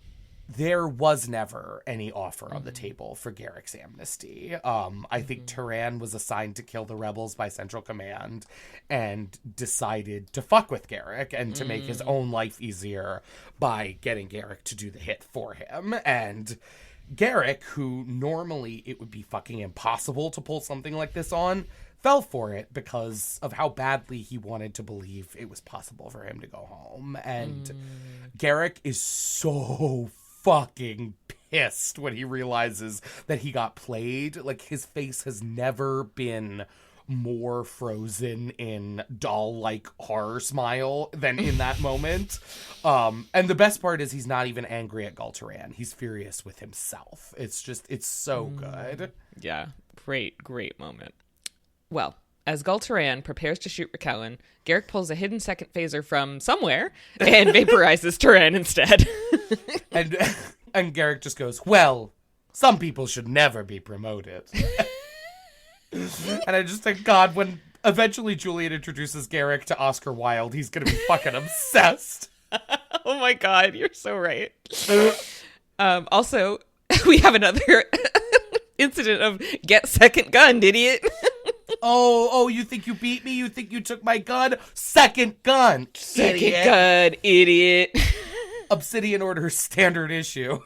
there was never any offer on the table for Garrick's amnesty. I think Turan was assigned to kill the rebels by Central Command and decided to fuck with Garrick and to make his own life easier by getting Garrick to do the hit for him. And Garrick, who normally it would be fucking impossible to pull something like this on, fell for it because of how badly he wanted to believe it was possible for him to go home. And Garrick is so fucking pissed when he realizes that he got played. Like, his face has never been more frozen in doll-like horror smile than in that moment. And the best part is he's not even angry at Gul Turan. He's furious with himself. It's so good. Yeah, great moment. Well, As Gul Turan prepares to shoot Raquelin, Garrick pulls a hidden second phaser from somewhere and vaporizes Turan instead. and Garrick just goes, well, some people should never be promoted. And I just think, God, when eventually Julian introduces Garrick to Oscar Wilde, he's going to be fucking obsessed. Oh my God, you're so right. Also, we have another incident of get second gunned, idiot. Oh, you think you beat me? You think you took my gun? Second gun, second idiot. gun, idiot. Obsidian Order standard issue.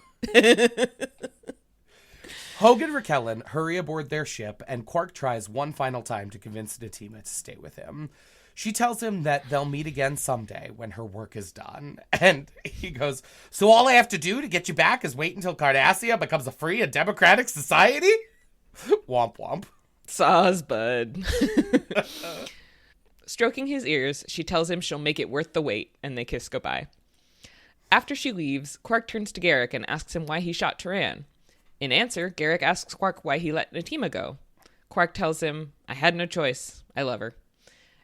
Hogan and Raquelin hurry aboard their ship, and Quark tries one final time to convince Natima to stay with him. She tells him that they'll meet again someday when her work is done. And he goes, so all I have to do to get you back is wait until Cardassia becomes a free and democratic society? Womp womp. Saws, bud. Stroking his ears, she tells him she'll make it worth the wait, and they kiss goodbye. After she leaves, Quark turns to Garrick and asks him why he shot Turan. In answer, Garrick asks Quark why he let Natima go. Quark tells him, I had no choice. I love her.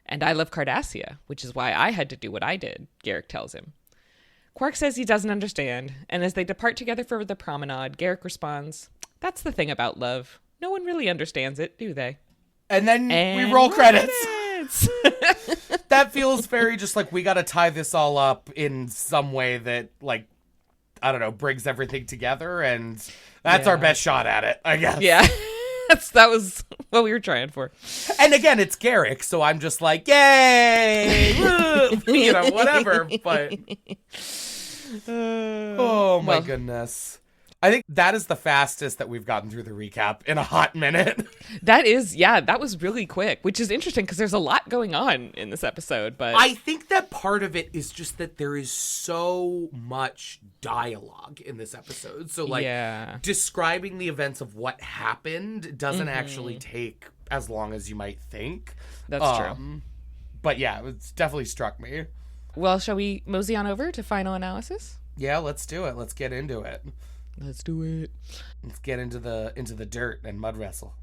And I love Cardassia, which is why I had to do what I did, Garrick tells him. Quark says he doesn't understand, and as they depart together for the promenade, Garrick responds, that's the thing about love. No one really understands it, do they? And then we roll credits. That feels very just like we got to tie this all up in some way that, like, I don't know, brings everything together, and that's our best shot at it, I guess. Yeah. That was what we were trying for. And again, it's Garrick, so I'm just like, yay! Woo! Whatever. But oh my goodness. I think that is the fastest that we've gotten through the recap in a hot minute. That was really quick, which is interesting because there's a lot going on in this episode. But I think that part of it is just that there is so much dialogue in this episode. So, like, describing the events of what happened doesn't actually take as long as you might think. That's true. But yeah, it's definitely struck me. Well, shall we mosey on over to final analysis? Yeah, let's do it. Let's get into it. Let's do it. Let's get into the dirt and mud wrestle.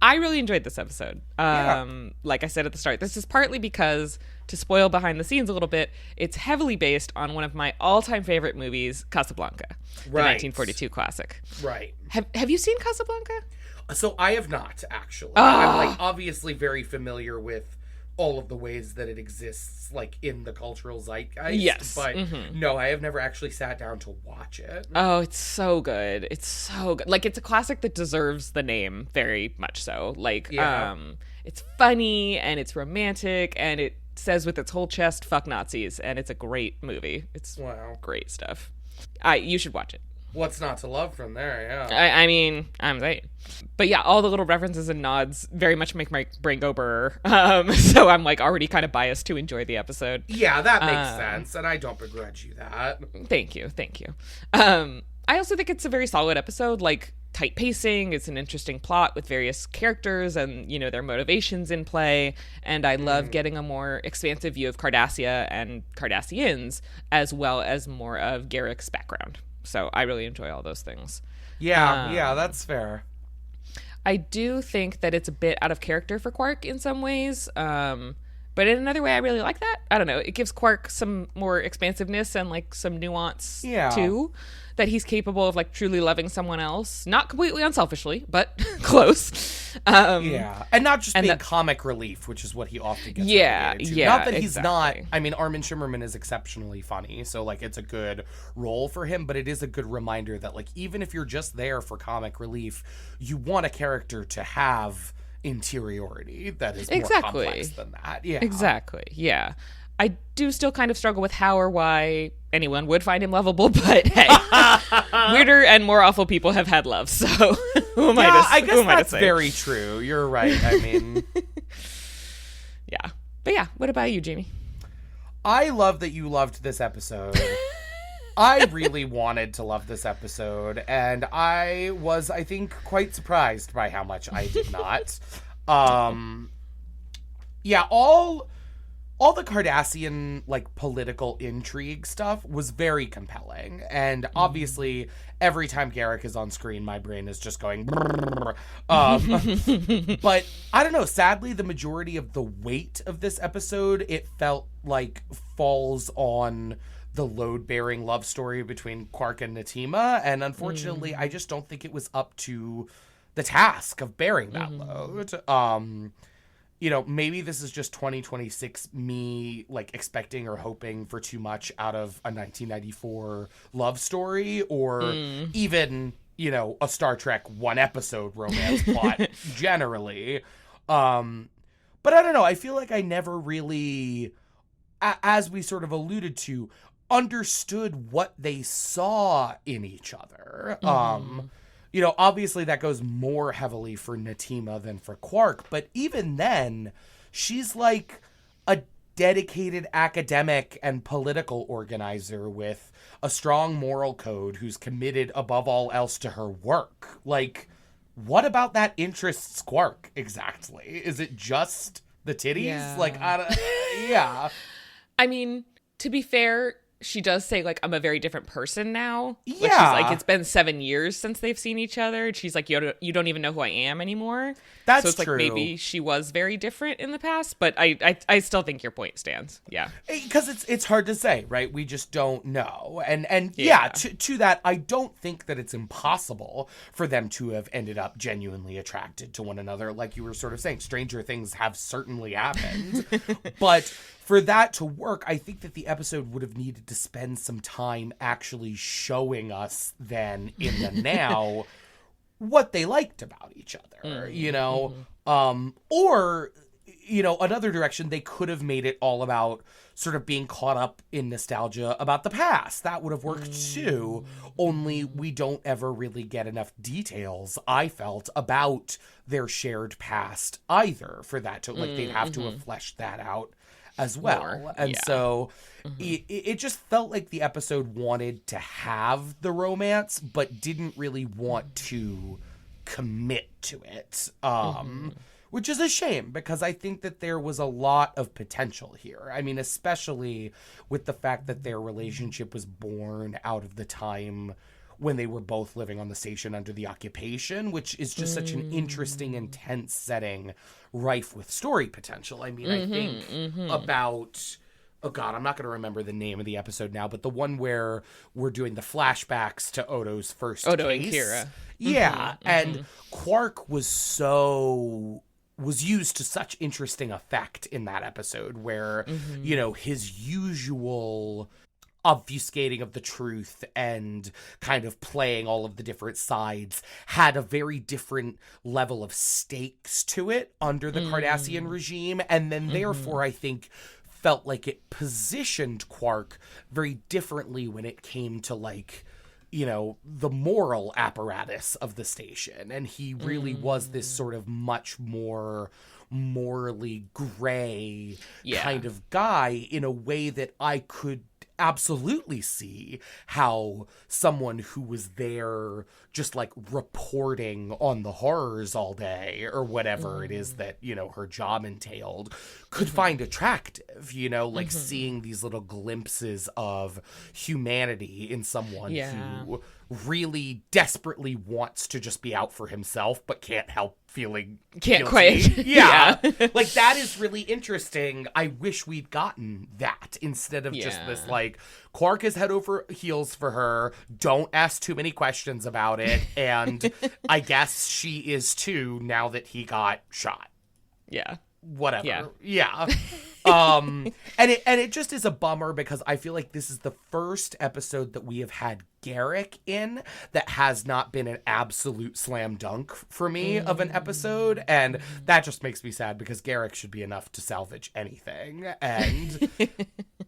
I really enjoyed this episode. Like I said at the start, this is partly because, to spoil behind the scenes a little bit, it's heavily based on one of my all-time favorite movies, Casablanca, the 1942 classic. Right. Have you seen Casablanca? So I have not, actually. I'm like obviously very familiar with all of the ways that it exists, like, in the cultural zeitgeist. Yes. But no, I have never actually sat down to watch it. Oh, it's so good. It's so good. Like, it's a classic that deserves the name very much so. Like, it's funny and it's romantic and it says with its whole chest, fuck Nazis. And it's a great movie. It's great stuff. You should watch it. What's not to love from there, yeah. I mean, I'm saying. But yeah, all the little references and nods very much make my brain go brr. So I'm, like, already kind of biased to enjoy the episode. Yeah, that makes sense, and I don't begrudge you that. Thank you. I also think it's a very solid episode, like, tight pacing. It's an interesting plot with various characters and, you know, their motivations in play. And I love getting a more expansive view of Cardassia and Cardassians, as well as more of Garrick's background. So I really enjoy all those things. Yeah, that's fair. I do think that it's a bit out of character for Quark in some ways. But in another way, I really like that. I don't know. It gives Quark some more expansiveness and, like, some nuance, too. That he's capable of, like, truly loving someone else. Not completely unselfishly, but close. And not just being comic relief, which is what he often gets relegated to. Not that he's not... I mean, Armin Shimmerman is exceptionally funny, so, like, it's a good role for him, but it is a good reminder that, like, even if you're just there for comic relief, you want a character to have interiority that is more complex than that. Yeah. Exactly. Yeah. I do still kind of struggle with how or why anyone would find him lovable, but hey, weirder and more awful people have had love, so who am I to say? I guess that's very true. You're right. I mean... Yeah. But yeah, what about you, Jamie? I love that you loved this episode. I really wanted to love this episode, and I was, I think, quite surprised by how much I did not. all the Cardassian, like, political intrigue stuff was very compelling. And obviously, every time Garrick is on screen, my brain is just going... But I don't know. Sadly, the majority of the weight of this episode, it felt like falls on the load-bearing love story between Quark and Natima. And unfortunately, I just don't think it was up to the task of bearing that load. You know, maybe this is just 2026 me, like, expecting or hoping for too much out of a 1994 love story, or even, you know, a Star Trek one-episode romance plot generally. But I don't know. I feel like I never really, as we sort of alluded to, understood what they saw in each other. You know, obviously that goes more heavily for Natima than for Quark, but even then, she's like a dedicated academic and political organizer with a strong moral code who's committed above all else to her work. Like, what about that interests Quark exactly? Is it just the titties? Yeah. Like, yeah. I mean, to be fair, she does say, like, I'm a very different person now. Yeah. Like, she's like, it's been 7 years since they've seen each other. And she's like, you don't even know who I am anymore. That's so it's true. Like, maybe she was very different in the past. But I still think your point stands. Yeah. Because it's hard to say, right? We just don't know. And yeah, to that, I don't think that it's impossible for them to have ended up genuinely attracted to one another. Like you were sort of saying, stranger things have certainly happened. But for that to work, I think that the episode would have needed to spend some time actually showing us then in the now what they liked about each other, you know? Or, you know, another direction, they could have made it all about sort of being caught up in nostalgia about the past. That would have worked too, only we don't ever really get enough details, I felt, about their shared past either for that to, like, they'd have to have fleshed that out as well. More, and so it just felt like the episode wanted to have the romance but didn't really want to commit to it, which is a shame because I think that there was a lot of potential here. I mean, especially with the fact that their relationship was born out of the time when they were both living on the station under the occupation, which is just such an interesting, intense setting, rife with story potential. I mean, I think about, oh God, I'm not going to remember the name of the episode now, but the one where we're doing the flashbacks to Odo's first Odo case. and Kira. Yeah, and Quark was used to such interesting effect in that episode where, you know, his usual obfuscating of the truth and kind of playing all of the different sides had a very different level of stakes to it under the Cardassian regime. And then therefore, I think, felt like it positioned Quark very differently when it came to, like, you know, the moral apparatus of the station. And he really was this sort of much more morally gray kind of guy in a way that I could absolutely see how someone who was there just like reporting on the horrors all day or whatever it is that, you know, her job entailed could find attractive, you know, like seeing these little glimpses of humanity in someone who really desperately wants to just be out for himself but can't help feeling can't guilty. quite. Yeah. Like, that is really interesting. I wish we'd gotten that instead of just this, like, Quark is head over heels for her, don't ask too many questions about it, and I guess she is too now that he got shot. Yeah. Whatever. Yeah. And it just is a bummer because I feel like this is the first episode that we have had Garrick in that has not been an absolute slam dunk for me of an episode, and that just makes me sad because Garrick should be enough to salvage anything, and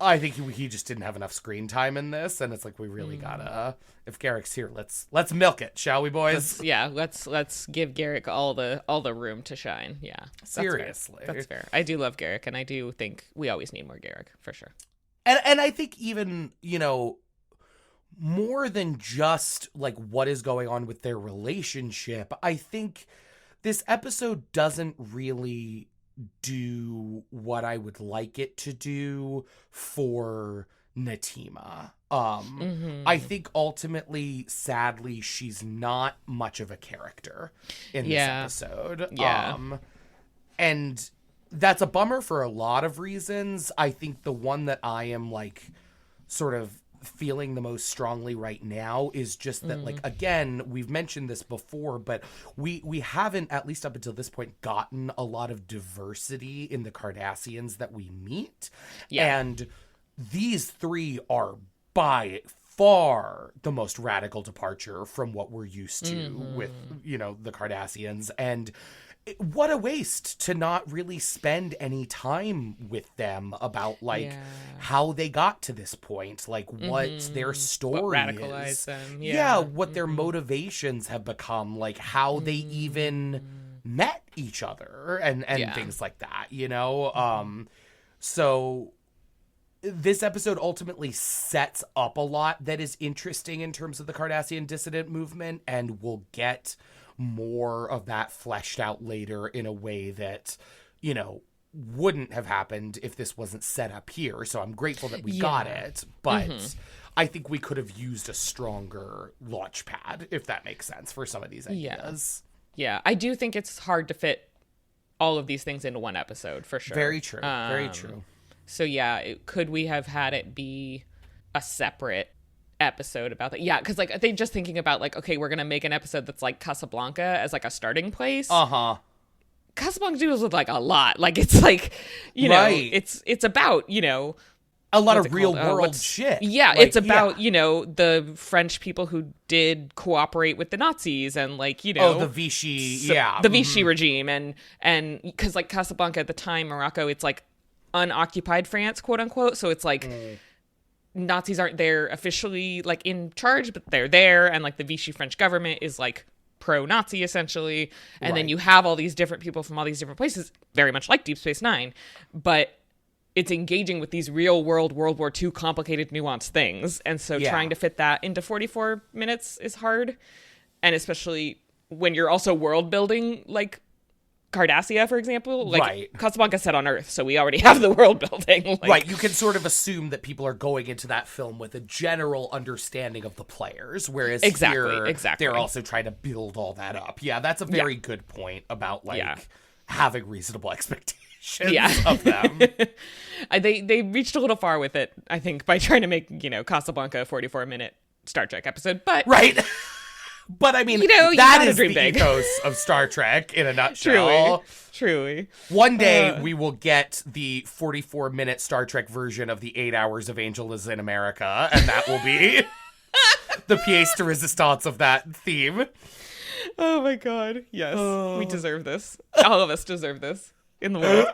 I think he just didn't have enough screen time in this, and it's like we really gotta, if Garrick's here, let's milk it, shall we, boys? Let's give Garrick all the room to shine. Yeah, seriously, that's fair. I do love Garrick, and I do think we always need more Garrick for sure. And I think even, you know, more than just like what is going on with their relationship, I think this episode doesn't really do what I would like it to do for Natima. I think ultimately, sadly, she's not much of a character in this episode. Yeah. And that's a bummer for a lot of reasons. I think the one that I am like sort of feeling the most strongly right now is just that like, again, we've mentioned this before, but we haven't, at least up until this point, gotten a lot of diversity in the Cardassians that we meet. And these three are by far the most radical departure from what we're used to with, you know, the Cardassians. And what a waste to not really spend any time with them about like how they got to this point, like what their story what radicalized them. What their motivations have become, like how they even met each other and things like that, you know. So this episode ultimately sets up a lot that is interesting in terms of the Cardassian dissident movement, and we'll get more of that fleshed out later in a way that, you know, wouldn't have happened if this wasn't set up here. So I'm grateful that we got it, but I think we could have used a stronger launch pad, if that makes sense, for some of these ideas. Yeah, I do think it's hard to fit all of these things into one episode, for sure. Very true. Very true. So yeah, could we have had it be a separate episode about that? Yeah, because like I think just thinking about like, okay, we're gonna make an episode that's like Casablanca as like a starting place. Casablanca deals with like a lot. Like it's like, you know, it's about, you know, a lot of real world shit. Yeah, like, it's about, you know, the French people who did cooperate with the Nazis and like, you know, the Vichy, the Vichy regime, and because like Casablanca at the time, Morocco, it's like unoccupied France, quote unquote. So it's like Nazis aren't there officially like in charge, but they're there, and like the Vichy French government is like pro-Nazi essentially, and then you have all these different people from all these different places, very much like Deep Space Nine, but it's engaging with these real world World War II complicated, nuanced things, and so trying to fit that into 44 minutes is hard, and especially when you're also world building like Cardassia, for example, like Casablanca set on Earth, so we already have the world building. Like, you can sort of assume that people are going into that film with a general understanding of the players, whereas here they're also trying to build all that up. Yeah, that's a very good point about like having reasonable expectations of them. They reached a little far with it, I think, by trying to make, you know, Casablanca a 44-minute Star Trek episode, but But I mean, you know, that is the ethos of Star Trek in a nutshell. Truly. One day we will get the 44-minute Star Trek version of the 8 Hours of Angel is in America, and that will be the pièce de résistance of that theme. Oh my god. Yes. We deserve this. All of us deserve this in the world.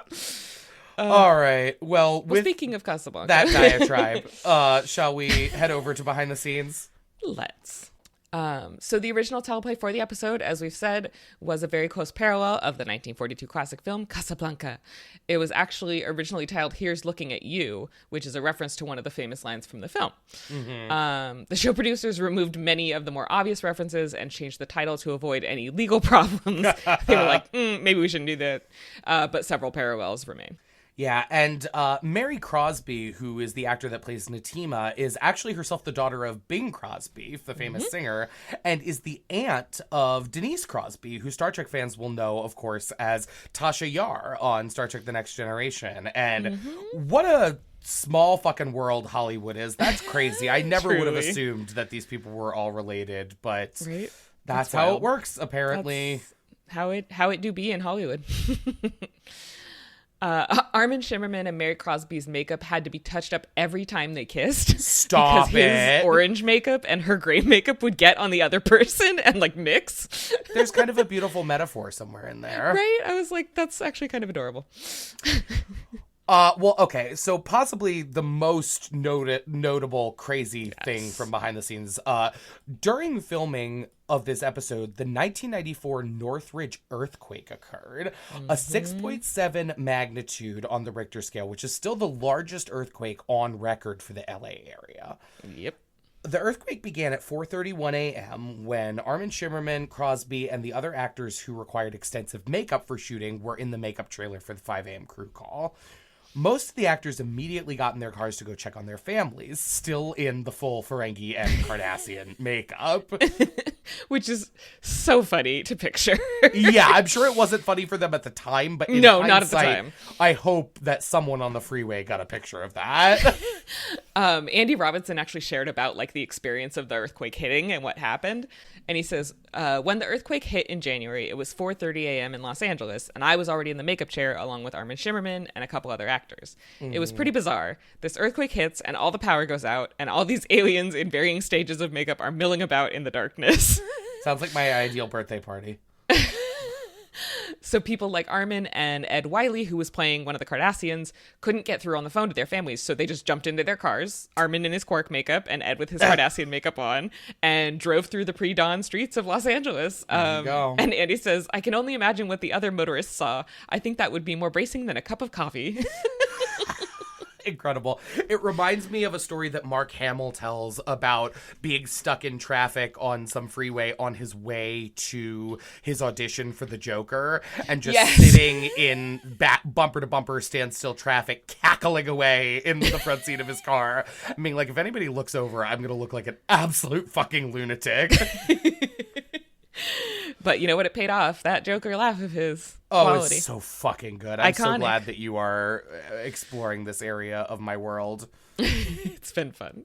All right. Well, with speaking of Casablanca, that diatribe, shall we head over to behind the scenes? Let's. So the original teleplay for the episode, as we've said, was a very close parallel of the 1942 classic film Casablanca. It was actually originally titled Here's Looking at You, which is a reference to one of the famous lines from the film. The show producers removed many of the more obvious references and changed the title to avoid any legal problems. They were like, maybe we shouldn't do that. But several parallels remain. Yeah, and Mary Crosby, who is the actor that plays Natima, is actually herself the daughter of Bing Crosby, the famous singer, and is the aunt of Denise Crosby, who Star Trek fans will know, of course, as Tasha Yar on Star Trek The Next Generation. And what a small fucking world Hollywood is. That's crazy. I never would have assumed that these people were all related, but that's how it works, apparently. That's how it do be in Hollywood. Armin Shimmerman and Mary Crosby's makeup had to be touched up every time they kissed. Stop because his orange makeup and her gray makeup would get on the other person and like mix. There's kind of a beautiful metaphor somewhere in there. Right? I was like, that's actually kind of adorable. Well, okay, so possibly the most notable crazy thing from behind the scenes. During filming of this episode, the 1994 Northridge earthquake occurred, a 6.7 magnitude on the Richter scale, which is still the largest earthquake on record for the LA area. Yep. The earthquake began at 4:31 a.m. when Armin Shimmerman, Crosby, and the other actors who required extensive makeup for shooting were in the makeup trailer for the 5 a.m. crew call. Most of the actors immediately got in their cars to go check on their families, still in the full Ferengi and Cardassian makeup. Which is so funny to picture. Yeah, I'm sure it wasn't funny for them at the time, but in hindsight, not at the time. I hope that someone on the freeway got a picture of that. Andy Robinson actually shared about like the experience of the earthquake hitting and what happened. And he says, when the earthquake hit in January, it was 4:30 a.m. in Los Angeles, and I was already in the makeup chair along with Armin Shimmerman and a couple other actors. It was pretty bizarre. This earthquake hits, and all the power goes out, and all these aliens in varying stages of makeup are milling about in the darkness. Sounds like my ideal birthday party. So people like Armin and Ed Wiley, who was playing one of the Cardassians, couldn't get through on the phone to their families, so they just jumped into their cars, Armin in his Quark makeup and Ed with his Cardassian makeup on, and drove through the pre-dawn streets of Los Angeles. And Andy says, I can only imagine what the other motorists saw. I think that would be more bracing than a cup of coffee. Incredible. It reminds me of a story that Mark Hamill tells about being stuck in traffic on some freeway on his way to his audition for the Joker and just sitting in bumper to bumper standstill traffic, cackling away in the front seat of his car. I mean, like, if anybody looks over, I'm going to look like an absolute fucking lunatic. But you know what? It paid off. That Joker laugh of his. Quality. It's so fucking good. I'm Iconic. so glad that you are exploring this area of my world. It's been fun.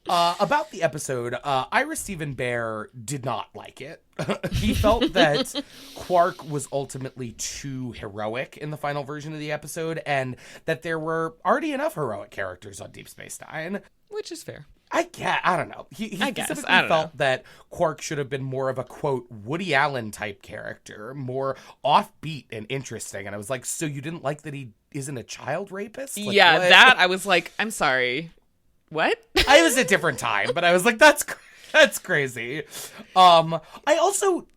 About the episode, Ira Stephen Bear did not like it. He felt that Quark was ultimately too heroic in the final version of the episode, and that there were already enough heroic characters on Deep Space Nine. Which is fair. I don't know. He specifically felt that Quark should have been more of a, quote, Woody Allen type character, more offbeat and interesting. And I was like, so you didn't like that he isn't a child rapist? Like, yeah, what? that, I was like, I'm sorry. What? I was a different time, but I was like, that's crazy. I also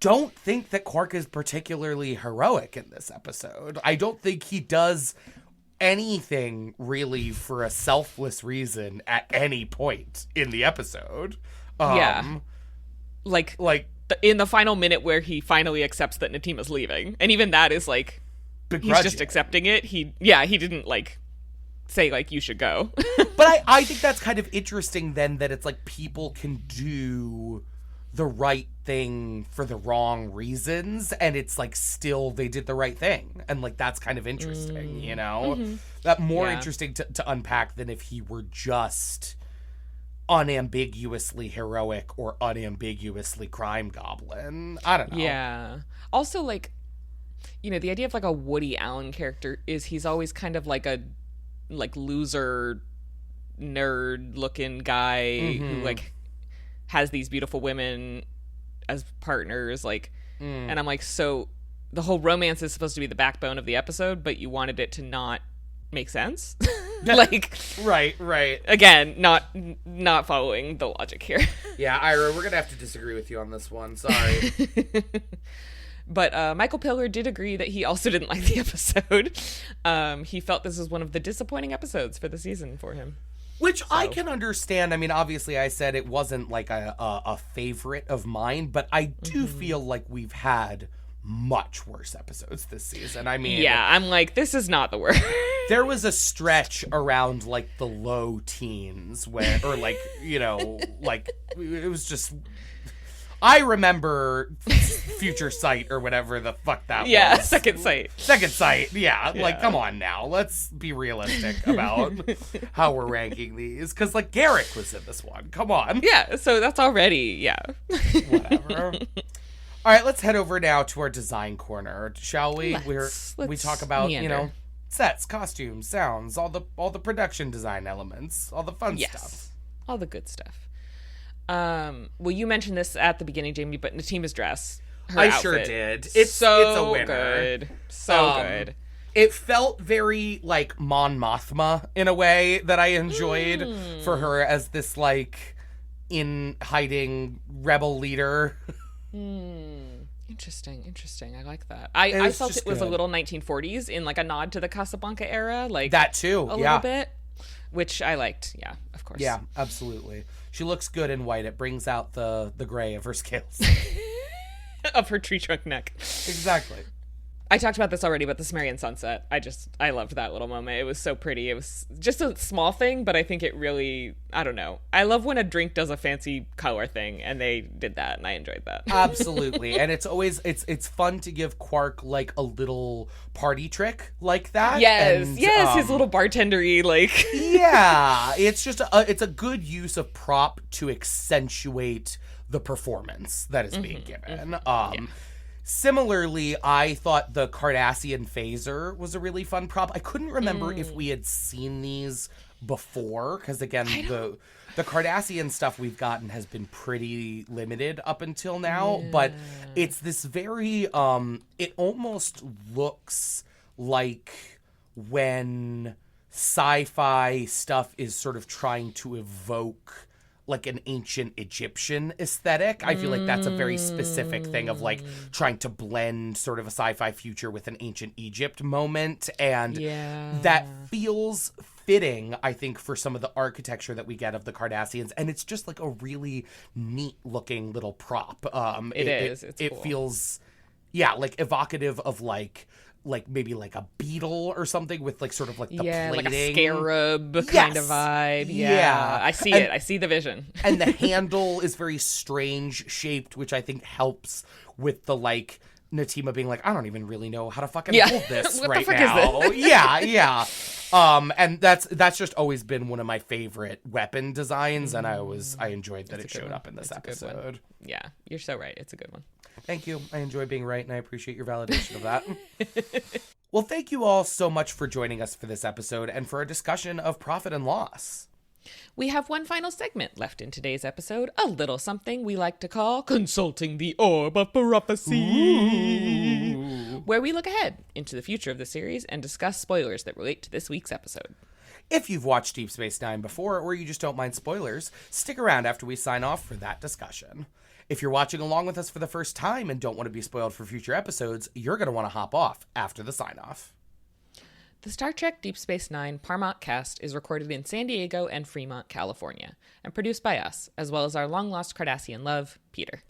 don't think that Quark is particularly heroic in this episode. I don't think he does anything really for a selfless reason at any point in the episode. Like in the final minute where he finally accepts that Natima's leaving, and even that is like he's just accepting it. He didn't like say like you should go. But I think that's kind of interesting then, that it's like people can do the right thing for the wrong reasons, and it's like still they did the right thing, and like that's kind of interesting, you know? That more interesting to unpack than if he were just unambiguously heroic or unambiguously crime goblin. I don't know. Yeah. Also, like, you know, the idea of like a Woody Allen character is he's always kind of like a loser nerd looking guy who like has these beautiful women as partners, like, and I'm like, so the whole romance is supposed to be the backbone of the episode, but you wanted it to not make sense. Like, right. Again, not following the logic here. Yeah, Ira, we're gonna have to disagree with you on this one. Sorry. But Michael Pillar did agree that he also didn't like the episode. He felt this was one of the disappointing episodes for the season for him. Which I can understand. I mean, obviously I said it wasn't like a favorite of mine, but I do feel like we've had much worse episodes this season. I mean... Yeah, I'm like, this is not the worst. There was a stretch around, like, the low teens where... Or, like, you know, like, it was just... I remember Future Sight or whatever the fuck that was. Yeah, Second Sight. Second Sight, yeah. Like, come on now. Let's be realistic about how we're ranking these. Because, like, Garrick was in this one. Come on. Yeah, so that's already, yeah. Whatever. All right, let's head over now to our design corner, shall we? We talk about, meander. You know, sets, costumes, sounds, all the production design elements, all the fun stuff. All the good stuff. Well, you mentioned this at the beginning, Jamie, but Natima's dress. I sure did. It's a winner. Good. So good. It felt very like Mon Mothma in a way that I enjoyed for her as this like in hiding rebel leader. Interesting. I like that. I felt it was a little 1940s in like a nod to the Casablanca era, like that too. A little bit. which I liked. Yeah, of course. Yeah, absolutely. She looks good in white. It brings out the gray of her scales. Of her tree trunk neck. Exactly. I talked about this already, but the Sumerian sunset, I loved that little moment. It was so pretty. It was just a small thing, but I think it really, I don't know. I love when a drink does a fancy color thing, and they did that, and I enjoyed that. Absolutely. And it's always, it's fun to give Quark, like, a little party trick like that. Yes, and, his little bartendery, like. Yeah, it's just, it's a good use of prop to accentuate the performance that is being given. Similarly, I thought the Cardassian phaser was a really fun prop. I couldn't remember if we had seen these before, because again, the Cardassian stuff we've gotten has been pretty limited up until now, but it's this very, it almost looks like when sci-fi stuff is sort of trying to evoke like an ancient Egyptian aesthetic. I feel like that's a very specific thing of like trying to blend sort of a sci-fi future with an ancient Egypt moment. And that feels fitting, I think, for some of the architecture that we get of the Cardassians. And it's just like a really neat looking little prop. It's it cool. feels, like evocative of like maybe like a beetle or something with like sort of like the plating. Like a scarab kind of vibe. Yeah. I see it. I see the vision. And the handle is very strange shaped, which I think helps with the like Natima being like, I don't even really know how to fucking hold this what right the fuck now. Is this? Yeah. And that's just always been one of my favorite weapon designs, and I enjoyed that it showed up in this episode. Yeah, you're so right. It's a good one. Thank you. I enjoy being right, and I appreciate your validation of that. Well, thank you all so much for joining us for this episode and for a discussion of profit and loss. We have one final segment left in today's episode, a little something we like to call Consulting the Orb of Prophecy, where we look ahead into the future of the series and discuss spoilers that relate to this week's episode. If you've watched Deep Space Nine before, or you just don't mind spoilers, stick around after we sign off for that discussion. If you're watching along with us for the first time and don't want to be spoiled for future episodes, you're going to want to hop off after the sign-off. The Star Trek Deep Space Nine Paramount cast is recorded in San Diego and Fremont, California, and produced by us, as well as our long-lost Cardassian love, Peter.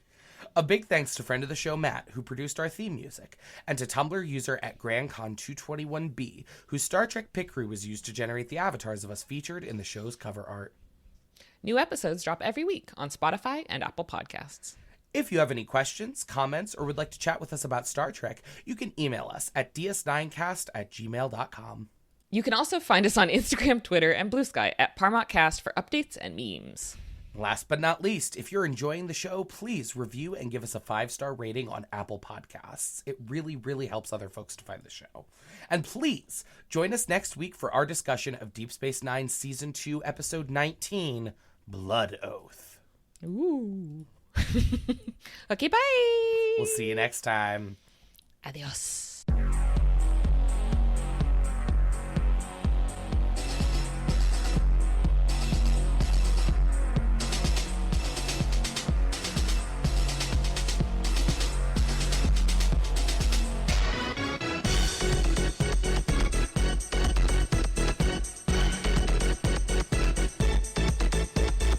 A big thanks to friend of the show, Matt, who produced our theme music, and to Tumblr user at GrandCon221B, whose Star Trek pic crew was used to generate the avatars of us featured in the show's cover art. New episodes drop every week on Spotify and Apple Podcasts. If you have any questions, comments, or would like to chat with us about Star Trek, you can email us at ds9cast@gmail.com. You can also find us on Instagram, Twitter, and Blue Sky at ParamountCast for updates and memes. Last but not least, if you're enjoying the show, please review and give us a 5-star rating on Apple Podcasts. It really, really helps other folks to find the show. And please, join us next week for our discussion of Deep Space Nine Season 2, Episode 19, Blood Oath. Ooh. Okay, bye! We'll see you next time. Adios.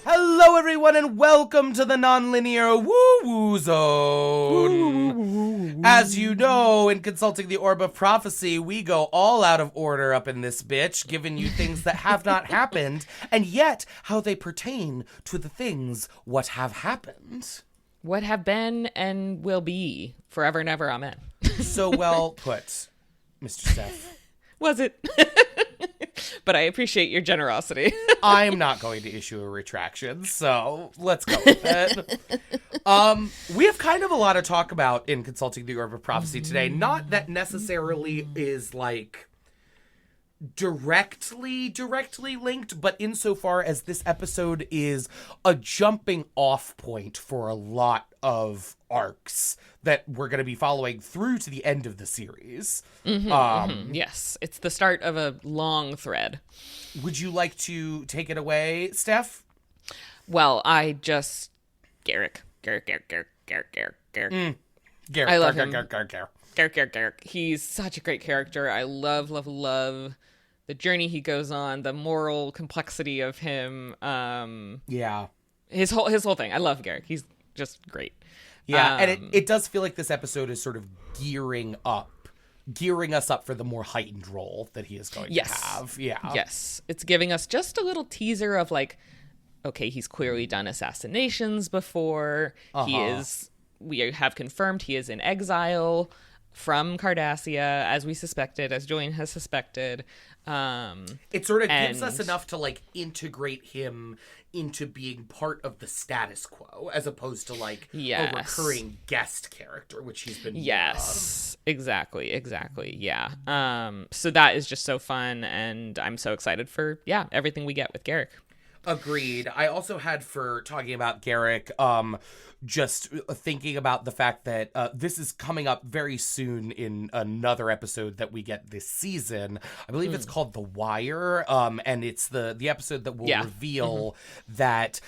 Hello, everyone, and welcome to the Nonlinear Woo-Woo Zone. As you know, in Consulting the Orb of Prophecy, we go all out of order up in this bitch, giving you things that have not happened, and yet how they pertain to the things what have happened. What have been and will be, forever and ever, amen. So well put, Mr. Steph. Was it? But I appreciate your generosity. I'm not going to issue a retraction, so let's go with it. We have kind of a lot to talk about in Consulting the Orb of Prophecy today. Not that necessarily is like directly linked, but insofar as this episode is a jumping off point for a lot of arcs that we're going to be following through to the end of the series. Yes, it's the start of a long thread. Would you like to take it away, Steph? Well, I just... Garrick. Garrett. I love him. Garrett. Garrick. He's such a great character. I love the journey he goes on, the moral complexity of him. His whole thing. I love Garrick. He's just great. Yeah, and it does feel like this episode is sort of gearing us up for the more heightened role that he is going to have. Yeah. Yes. It's giving us just a little teaser of like, okay, he's clearly done assassinations before. We have confirmed he is in exile from Cardassia, as we suspected, as Julian has suspected. It sort of gives us enough to like integrate him into being part of the status quo, as opposed to like a recurring guest character, which he's been. Yes, exactly. Yeah. So that is just so fun, and I'm so excited for everything we get with Garrick. Agreed. I also had, for talking about Garrick, just thinking about the fact that this is coming up very soon in another episode that we get this season. I believe it's called The Wire, and it's the episode that will reveal that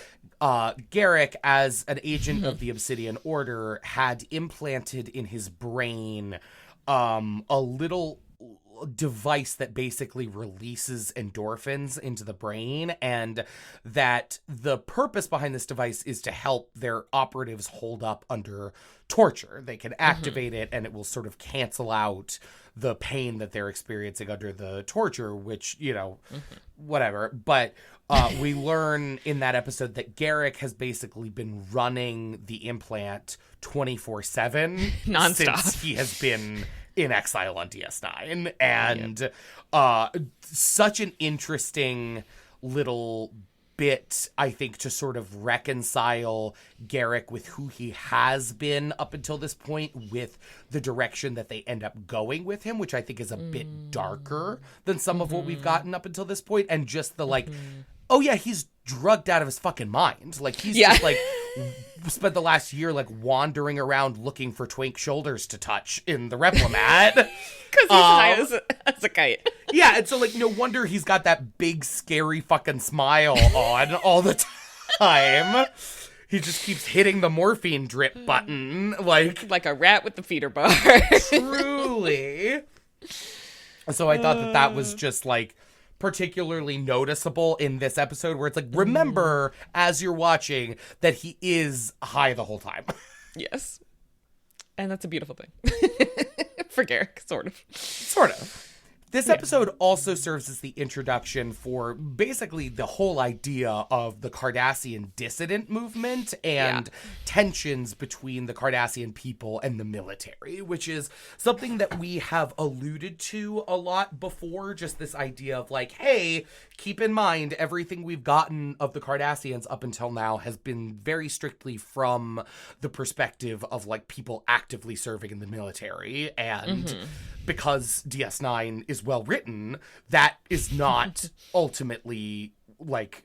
Garrick, as an agent of the Obsidian Order, had implanted in his brain a little device that basically releases endorphins into the brain, and that the purpose behind this device is to help their operatives hold up under torture. They can activate it and it will sort of cancel out the pain that they're experiencing under the torture, which, whatever. But we learn in that episode that Garrick has basically been running the implant 24/7 nonstop since he has been in exile on DS9, and such an interesting little bit, I think, to sort of reconcile Garrick with who he has been up until this point with the direction that they end up going with him, which I think is a bit darker than some of what we've gotten up until this point, and just the like, oh yeah, he's drugged out of his fucking mind. Like, he's just like spent the last year like wandering around looking for twink shoulders to touch in the Replimat. Because he's high as a kite. Yeah, and so like no wonder he's got that big scary fucking smile on all the time. He just keeps hitting the morphine drip button like a rat with the feeder bar. Truly. So I thought that was just like particularly noticeable in this episode, where it's like, remember as you're watching that he is high the whole time. Yes. And that's a beautiful thing. For Garrick, sort of. This episode also serves as the introduction for basically the whole idea of the Cardassian dissident movement and tensions between the Cardassian people and the military, which is something that we have alluded to a lot before. Just this idea of like, hey, keep in mind everything we've gotten of the Cardassians up until now has been very strictly from the perspective of like people actively serving in the military, and because DS9 is well written, that is not ultimately like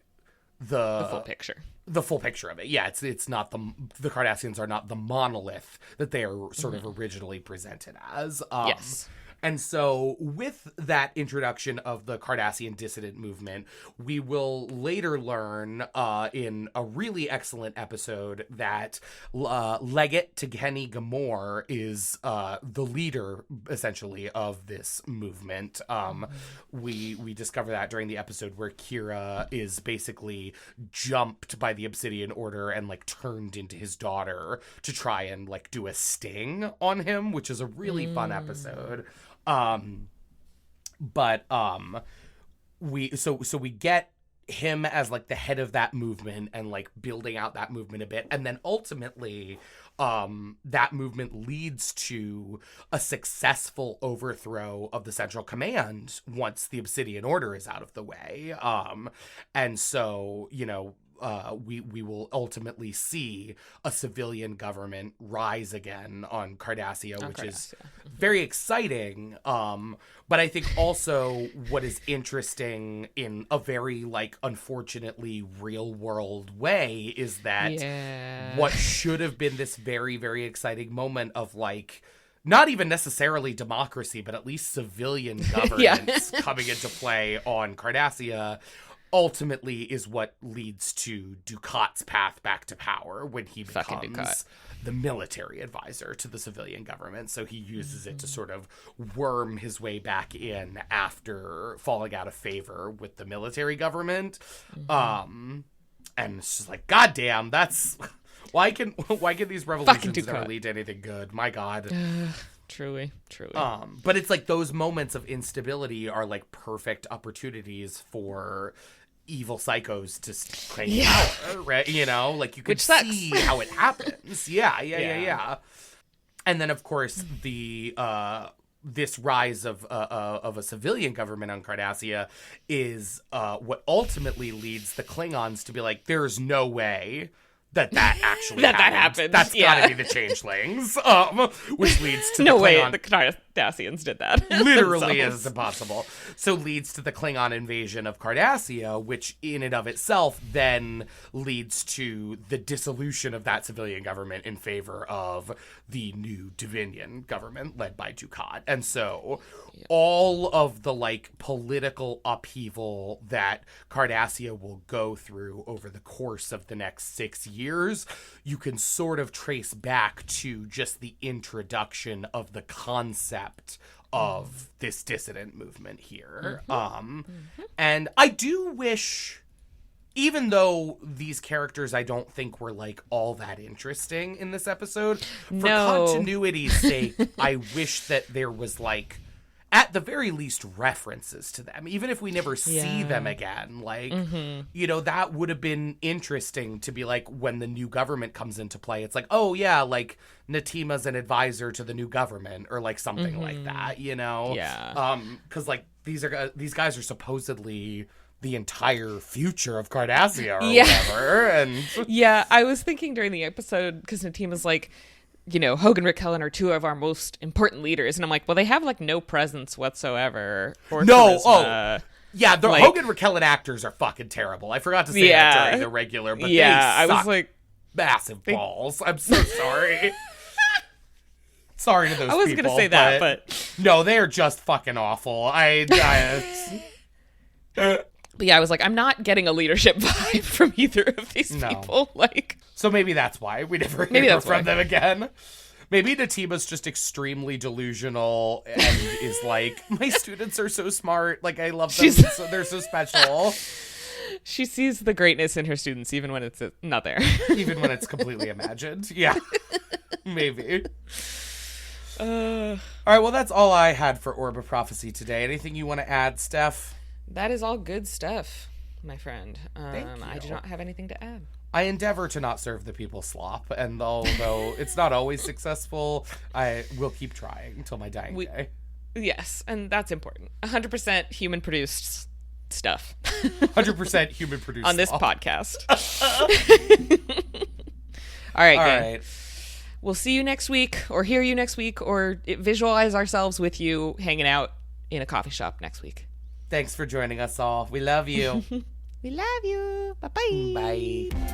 the full picture. The full picture of it. Yeah, it's not the Cardassians are not the monolith that they are sort of originally presented as. Yes. And so with that introduction of the Cardassian dissident movement, we will later learn in a really excellent episode that Legate Tegeni Gamor is the leader, essentially, of this movement. We discover that during the episode where Kira is basically jumped by the Obsidian Order and like turned into his daughter to try and like do a sting on him, which is a really fun episode. We get him as like the head of that movement and like building out that movement a bit, and then ultimately that movement leads to a successful overthrow of the Central Command once the Obsidian Order is out of the way, and so we will ultimately see a civilian government rise again on Cardassia, which is very exciting. But I think also what is interesting in a very like unfortunately real world way is that what should have been this very, very exciting moment of like not even necessarily democracy, but at least civilian governance coming into play on Cardassia ultimately is what leads to Ducat's path back to power when he becomes the military advisor to the civilian government. So he uses it to sort of worm his way back in after falling out of favor with the military government. And it's just like, goddamn, that's why can these revolutions never lead to anything good? My God. Truly. But it's like those moments of instability are like perfect opportunities for evil psychos to claim power, right? You know, like you can see how it happens. Yeah. And then, of course, the this rise of a civilian government on Cardassia is what ultimately leads the Klingons to be like, there's no way that actually happened. That's gotta be the changelings, which leads to no way the Cardassians did that. Literally is impossible. So leads to the Klingon invasion of Cardassia, which in and of itself then leads to the dissolution of that civilian government in favor of the new Divinian government led by Ducat. And so all of the like political upheaval that Cardassia will go through over the course of the next 6 years, you can sort of trace back to just the introduction of the concept of this dissident movement here. And I do wish, even though these characters I don't think were like all that interesting in this episode, for continuity's sake, I wish that there was like, at the very least, references to them, even if we never see them again. Like, you know, that would have been interesting to be like, when the new government comes into play, it's like, oh yeah, like Natima's an advisor to the new government, or like something like that, you know? Yeah. Because like these guys are supposedly the entire future of Cardassia or whatever. And yeah, I was thinking during the episode, because Natima's like, you know, Hogan, Rick Helen are two of our most important leaders. And I'm like, well, they have like no presence whatsoever. Or charisma. Yeah, the like, Hogan, Rick Helen actors are fucking terrible. I forgot to say that during the regular, but they suck. I was like, massive balls. I'm so sorry. Sorry to those people. I was going to say that, but no, they're just fucking awful. But yeah, I was like, I'm not getting a leadership vibe from either of these people. Like, so maybe that's why we never hear from them again. Maybe Natima's just extremely delusional and is like, my students are so smart. Like, I love them. So they're so special. She sees the greatness in her students, even when it's not there. Even when it's completely imagined. Yeah, maybe. All right, well, that's all I had for Orb of Prophecy today. Anything you want to add, Steph? That is all good stuff, my friend. Thank you. I do not have anything to add. I endeavor to not serve the people slop, and although it's not always successful, I will keep trying until my dying day. Yes, and that's important. 100% human-produced stuff. 100% human-produced on this slop. Podcast. All right, gang. We'll see you next week, or hear you next week, or visualize ourselves with you hanging out in a coffee shop next week. Thanks for joining us all. We love you. We love you. Bye-bye. Bye.